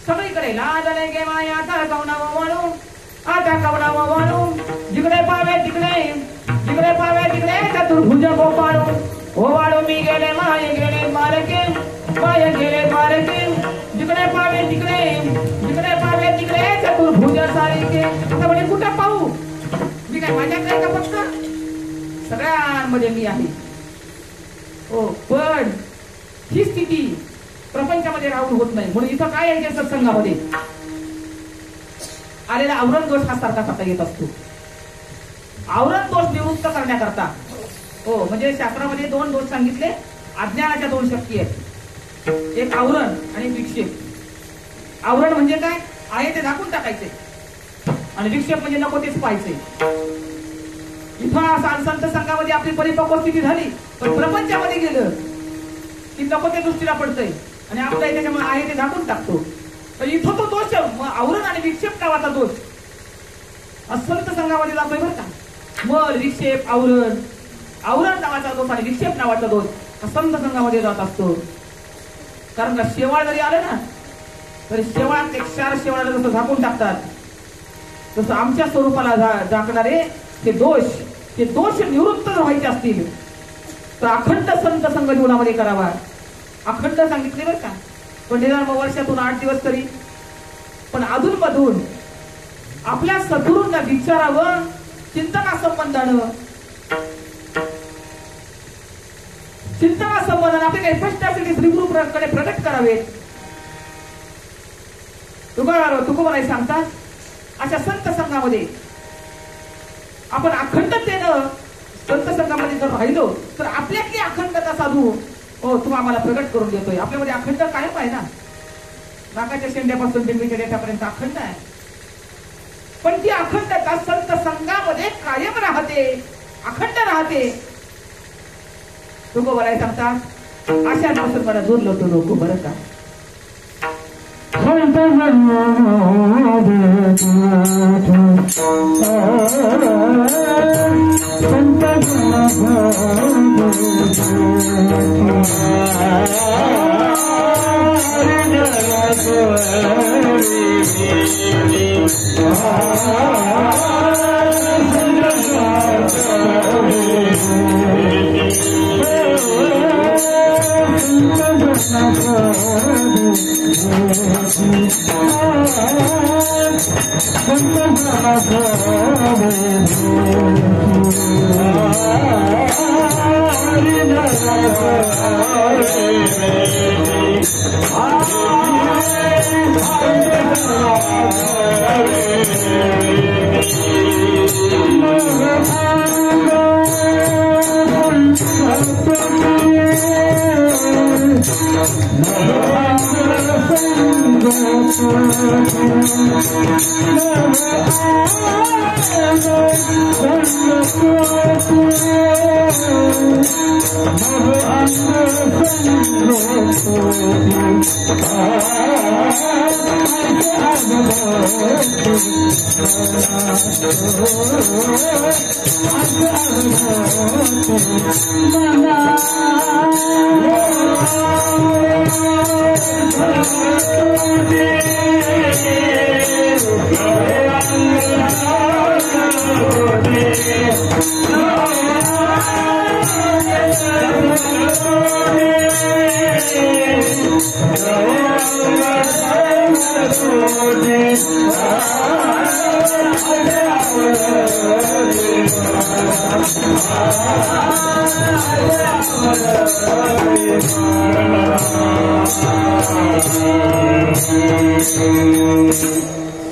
सगळीकडे लाजले गे माया आता कवनावा वाळू, आता कवनावा वाळू, जिकडे पावे तिकडे, जिकडे पावे तिकडे चतुर्भुज गोपाळू. हो वाळू मी गेले माये गेले मारके, माये गेले मारके, जिकडे पावे तिकडे, जिकडे पावे तिकडे चतुर्भुज सारिके. आता म्हणजे कुठं पाहू? मी काय माझ्याकडे का फक्त? सगळ्यांमध्ये मी आहे. हो, पण ही स्थिती प्रपंचामध्ये राहून होत नाही. म्हणून इथं काय आहे सत्संगामध्ये आलेला आवरण दोष हा सारखा सारखा येत असतो. आवरण दोष निवृत्त करण्याकरता, हो, म्हणजे शास्त्रामध्ये 2 दोष सांगितले. अज्ञानाच्या 2 शक्ती आहेत, एक आवरण आणि विक्षेप. आवरण म्हणजे काय? आहे ते झाकून टाकायचे, आणि विक्षेप म्हणजे नको तेच पाहायचे. इथं संत संघामध्ये आपली परिपक्व स्थिती झाली, पण प्रपंचामध्ये गेलं की नको ते दृष्टीला पडतंय आणि आपल्या त्याच्यामुळे आहे ते झाकून टाकतो. तर इथं तो दोष आवरण आणि विक्षेप नावाचा दोष संत संघामध्ये जातोय बरं का. मग विक्षेप, आवरण, आवरण नावाचा दोष आणि विक्षेप नावाचा दोष संत संघामध्ये जात असतो. कारण का शेवाळ जरी आलं ना, तरी शेवाळात 4 शेवाळाला जसं झाकून टाकतात, तसं आमच्या स्वरूपाला झाकणारे ते दोष निवृत्त व्हायचे असतील तर अखंड संत संघ जीवनामध्ये करावा. अखंड सांगितले बरं का, पण निदान वर्षातून 8 दिवस तरी. पण अधून मधून आपल्या सद्गुरूंना विचारावं, चिंतना संबंधानं, चिंतना संबंधानं आपले काही प्रश्न असतील ते श्रीगुरूकडे प्रकट करावेत. तुकोबाराय सांगतात अशा संत संघामध्ये आपण अखंडतेनं संत संघामध्ये जर राहिलो तर आपल्यातली अखंडता साधू हो तुम्हा आम्हाला प्रगट करून देतोय. आपल्यामध्ये अखंड कायम आहे ना, नाकाच्या शेंड्यापासून बिंबीच्या देठापर्यंत अखंड आहे. पण ती अखंडता संत संघामध्ये कायम राहते, अखंड राहते. तुकोबाराय सांगतात अशा पासून मला दूर लोटू नको बरं का.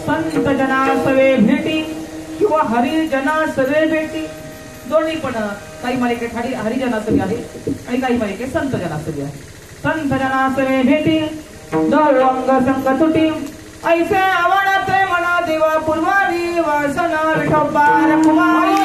संत जना सवे भेटी किंवा हरिजना सवे भेटी दोन्ही पण काही मालिकेत हरिजना सवी आहे आणि काही मालिकेत संत जना सवी आहे. संत जना सवे भेटी दो अंग संग तुटी ऐसे आवडते मना देवा पूर्वारी वासना विठोबार कुमारी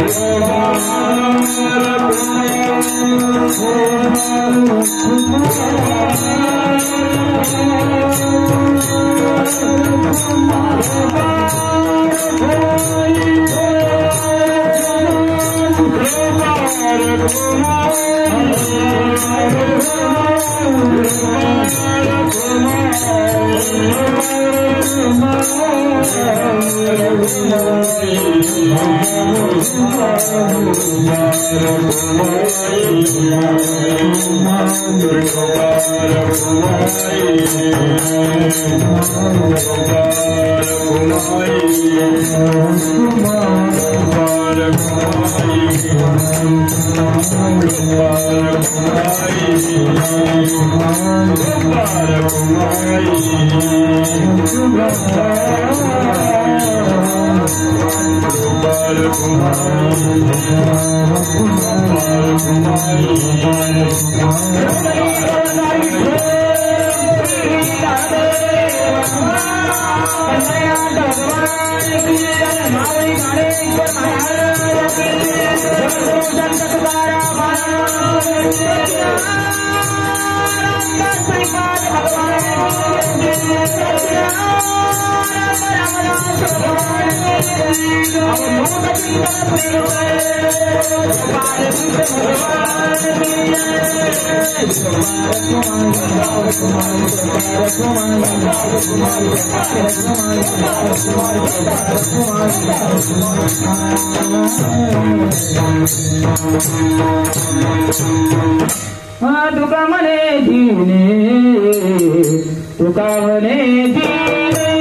भगवान तुका म्हणे जीने तुका म्हणे जीने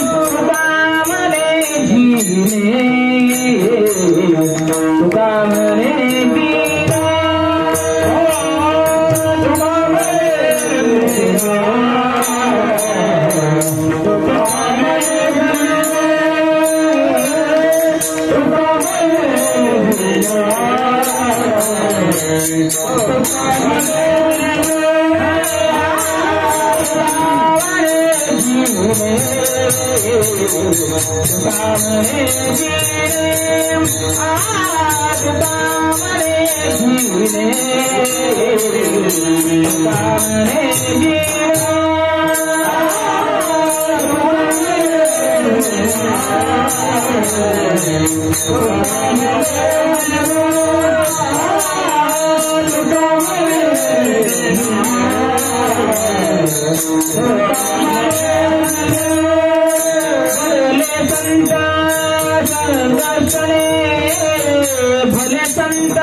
तुका म्हणे जीने तुका म्हणे भले संत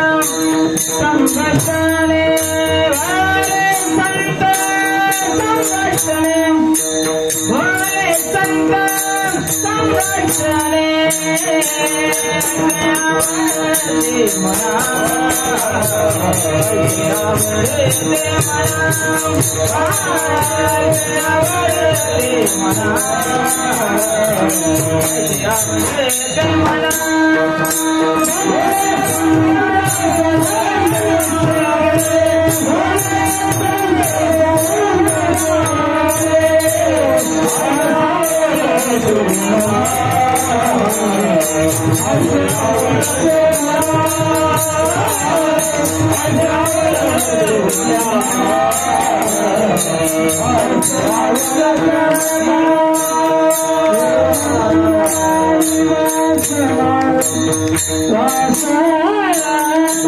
संघर्षणे भले संत संघर्षणे भले संत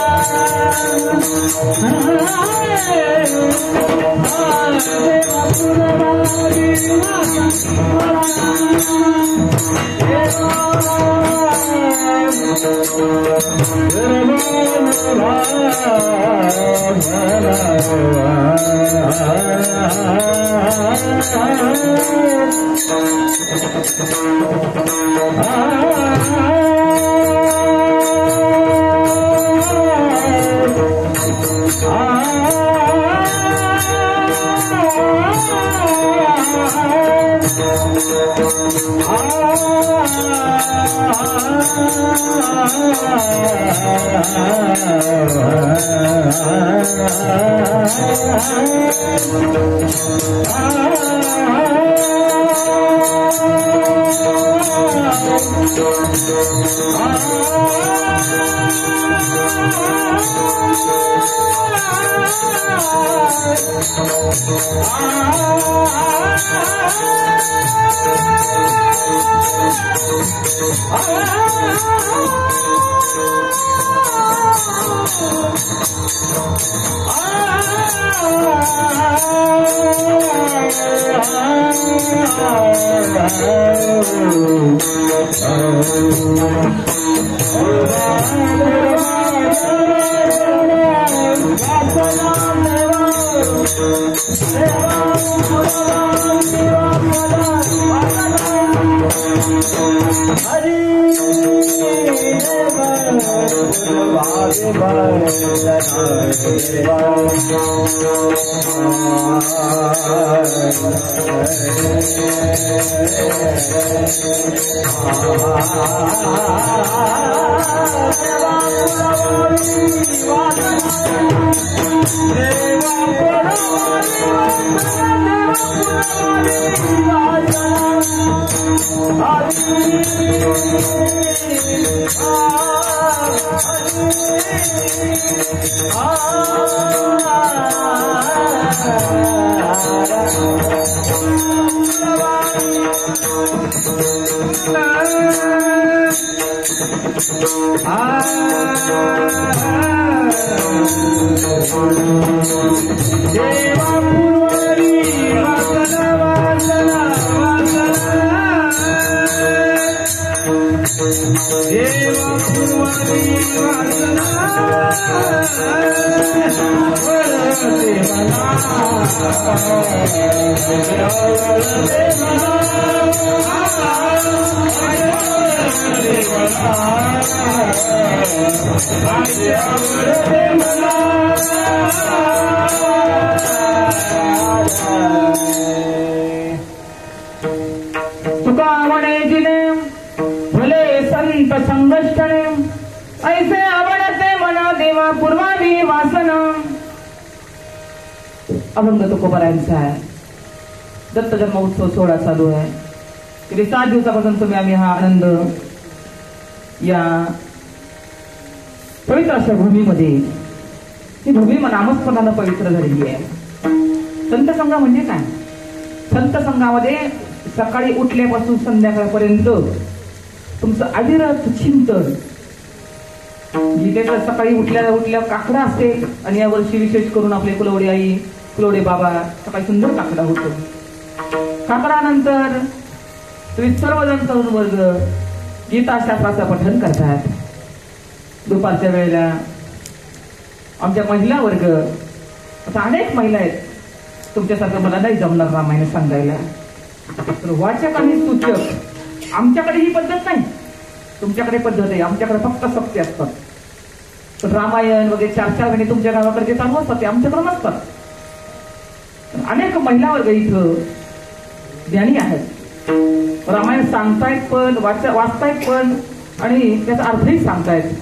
संघर्षणे तुका आवडे दिले भले संत संगष्टने ऐसे आवडते मना देवा पूर्वानी वासना. अभंग तुकोबारायांचा आहे. दत्त जन्मोत्सव सोहळा चालू आहे. गेली 7 दिवसापासून तुम्ही आम्ही हा आनंद या पवित्र अशा भूमीमध्ये, ही भूमी नामस्मरणानं पवित्र झालेली आहे. संत संघ म्हणजे काय? संत संघामध्ये सकाळी उठल्यापासून संध्याकाळपर्यंत तुमचं अविरत चिंतन, जिथे सकाळी उठल्या काकडा असते. आणि या वर्षी विशेष करून आपले कुलवडे आई कुलवडे बाबा सकाळी सुंदर काकडा होतो. काकडानंतर तुम्ही सर्वजण तरुण वर्ग गीताशास्त्राचं पठण करतात. दुपारच्या वेळेला आमच्या महिला वर्ग, आता अनेक महिला आहेत, तुमच्यासारखं मला नाही जमणार रामायण सांगायला. वाचक आणि सूचक आमच्याकडे ही पद्धत नाही. तुमच्याकडे पद्धत आहे, आमच्याकडे फक्त सत्य असतात. पण रामायण वगैरे 4-4 महिने तुमच्या गावाकडे जे चालू असतात ते आमच्याकडे नसतात. अनेक महिला वर्ग इथं ज्ञानी आहेत. रामायण सांगतायत पण, वाचतायत पण, आणि त्याचा अर्थही सांगतायत.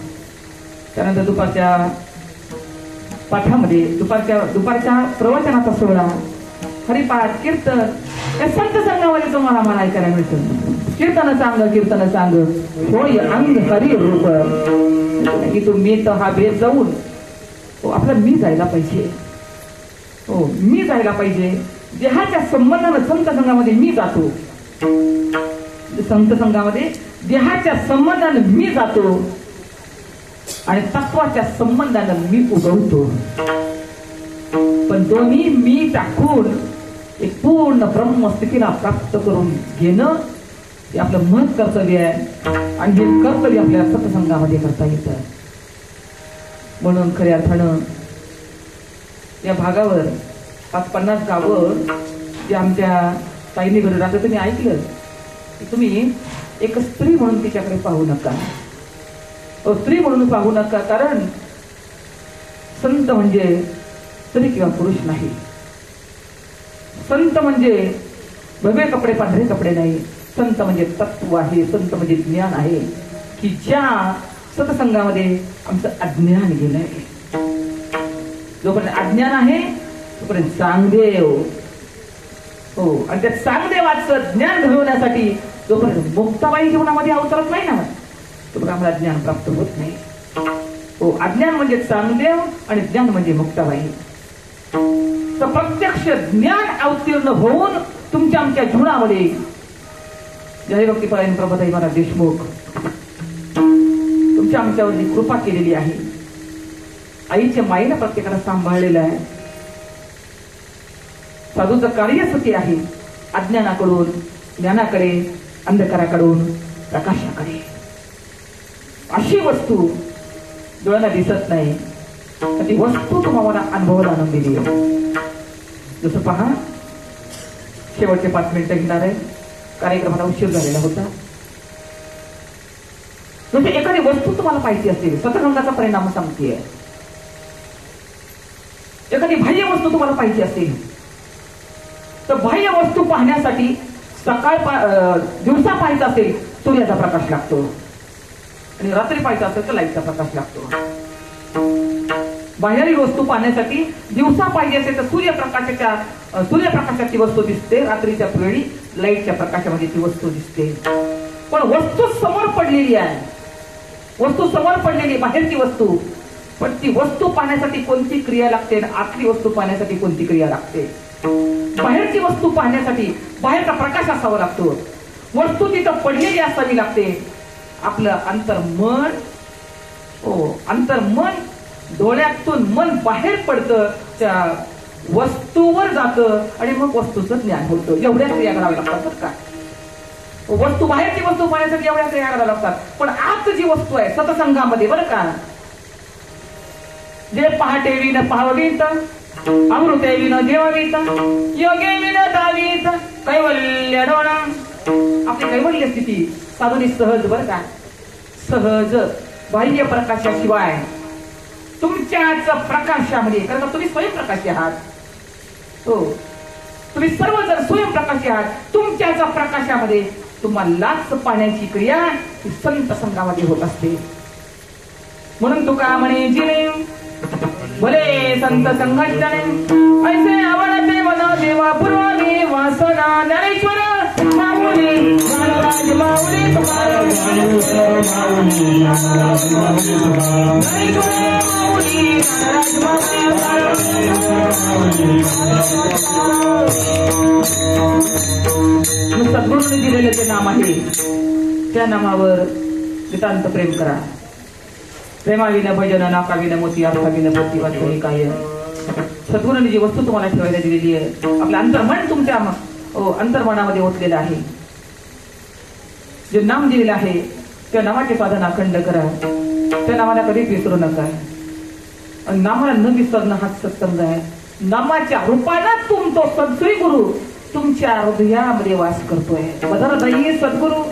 त्यानंतर दुपारच्या पाठामध्ये दुपारच्या प्रवचनाचा सोहळा, हरिपाठ, कीर्तन, या संत संघामध्ये तुम्हाला आम्हाला ऐकायला मिळतं. कीर्तन सांग होय अंग हरी रूप. की तुम्ही तर हा भेद जाऊन आपला मी जायला पाहिजे. हो, मी जायला पाहिजे. देहाच्या संबंधानं संत संघामध्ये मी जातो. संत संघामध्ये देहाच्या संबंधानं मी जातो आणि तत्वाच्या संबंधानं मी उगवतो. पण दोन्ही मी टाकून एक पूर्ण ब्रह्मस्थितीला प्राप्त करून घेणं हे आपलं महत् कर्तव्य आहे. आणि हे कर्तव्य आपल्या सत्संगामध्ये करता येतं. म्हणून खऱ्या अर्थानं या भागावर 50 गावं जे आमच्या ताईंनी घडून राहतं, तुम्ही ऐकलं की तुम्ही एक स्त्री म्हणून तिच्याकडे पाहू नका. स्त्री म्हणून पाहू नका, कारण संत म्हणजे स्त्री किंवा पुरुष नाही. संत म्हणजे भगवे कपडे पांढरे कपडे नाही. संत म्हणजे तत्व आहे. संत म्हणजे ज्ञान आहे, की ज्या सत्संगामध्ये आमचं अज्ञान गेलंय. जोपर्यंत अज्ञान आहे तोपर्यंत चांगदेव. हो, आणि त्या चांगदेवाचं ज्ञान घडवण्यासाठी जोपर्यंत मुक्ताबाई जीवनामध्ये अवतरत नाही ना, तोपर्यंत आम्हाला ज्ञान प्राप्त होत नाही. हो, अज्ञान म्हणजे चांगदेव आणि ज्ञान म्हणजे मुक्ताबाई. तर प्रत्यक्ष ज्ञान अवतीर्ण होऊन तुमच्या आमच्या जीवनामध्ये हरिभक्तीपरायण प्रभाताई महाराज देशमुख तुमच्या आमच्यावर जी कृपा केलेली आहे, आईच्या माईला प्रत्येकाला सांभाळलेलं आहे. साधूचं कार्य सत्य आहे. अज्ञानाकडून ज्ञानाकडे, अंधकाराकडून प्रकाशाकडे. अशी वस्तू डोळ्यांना दिसत नाही, ती वस्तू तुम्हाला अनुभवाला आणून दिली आहे. जसं पहा, शेवटचे 5 मिनिटं घेणार आहे. कार्यक्रमाला उशीर झालेला होता. जसे एखादी वस्तू तुम्हाला पाहिजे असेल, सतरंगाचा परिणाम सांगतेय. एखादी बाह्य वस्तू तुम्हाला पाहिजे असेल तर बाह्य वस्तू पाहण्यासाठी दिवसा पाहायचा असेल सूर्याचा प्रकाश लागतो आणि रात्री पाहायचा असेल तर लाईटचा प्रकाश लागतो. बाहेरील वस्तू पाहण्यासाठी दिवसा पाहिजे असेल तर सूर्यप्रकाशाची वस्तू दिसते, रात्रीच्या वेळी लाईटच्या प्रकाशामध्ये ती वस्तू दिसते. पण वस्तू समोर पडलेली आहे, वस्तू समोर पडलेली बाहेरची वस्तू, पण ती वस्तू पाहण्यासाठी कोणती क्रिया लागते आणि आतली वस्तू पाहण्यासाठी कोणती क्रिया लागते. बाहेरची वस्तू पाहण्यासाठी बाहेरचा प्रकाश असावा लागतो, वस्तू तिथं पडलेली असावी लागते. आपलं अंतर्मन, अंतर्मन डोळ्यातून मन बाहेर पडतं, त्या वस्तूवर जातं आणि मग वस्तूचं ज्ञान होतं. एवढ्या क्रिया कराव्या लागतात का. वस्तू बाहेरची वस्तू पाहण्यासाठी एवढ्या क्रिया कराव्या लागतात. पण आत जी वस्तू आहे सतसंगामध्ये बरं का, जे पहाटे विन पाहावीत, अमृते विन देवावीत, योगे विन दावीत, कैवल्य डोळा. आपली कैवल्य स्थिती साधुनी सहज बरं का, सहज बाह्य प्रकाशाशिवाय तुमच्याच प्रकाशामध्ये, कारण तुम्ही स्वयंप्रकाशी आहात. हो, तुम्ही सर्वजण स्वयंप्रकाशी आहात. तुमच्याच प्रकाशामध्ये तुम्हालाच पाण्याची क्रिया संत संघामध्ये होत असते. म्हणून तुका म्हणे जिने भले संत संघटने ऐसे आवडते मला देवा पूर्वाने वासना. ज्ञानेश्वर माऊली ज्ञानराज माऊली ज्ञानेश्वर माऊली ज्ञानराज माऊली. सद्गुरूंनी दिलेले ते नाम आहे, त्या नामावर नितांत प्रेम करा. प्रेमाविन भजन नाकाविन मोती अर्थाविन मोती वाचणे काय. सद्गुरूंनी जी वस्तू तुम्हाला ठेवायला दिलेली आहे, आपलं अंतर्मन तुमच्या अंतर्मनामध्ये ओतलेलं आहे. जे नाम दिलेलं आहे त्या नामाचे साधन अखंड करा, त्या नामाला कधीच विसरू नका. नामाला न विसरणं हाच सत्संग आहे. नामाच्या रूपानं तो सद्गुरू गुरु तुमच्या हृदयामध्ये वास करतोय. बदर दही सद्गुरू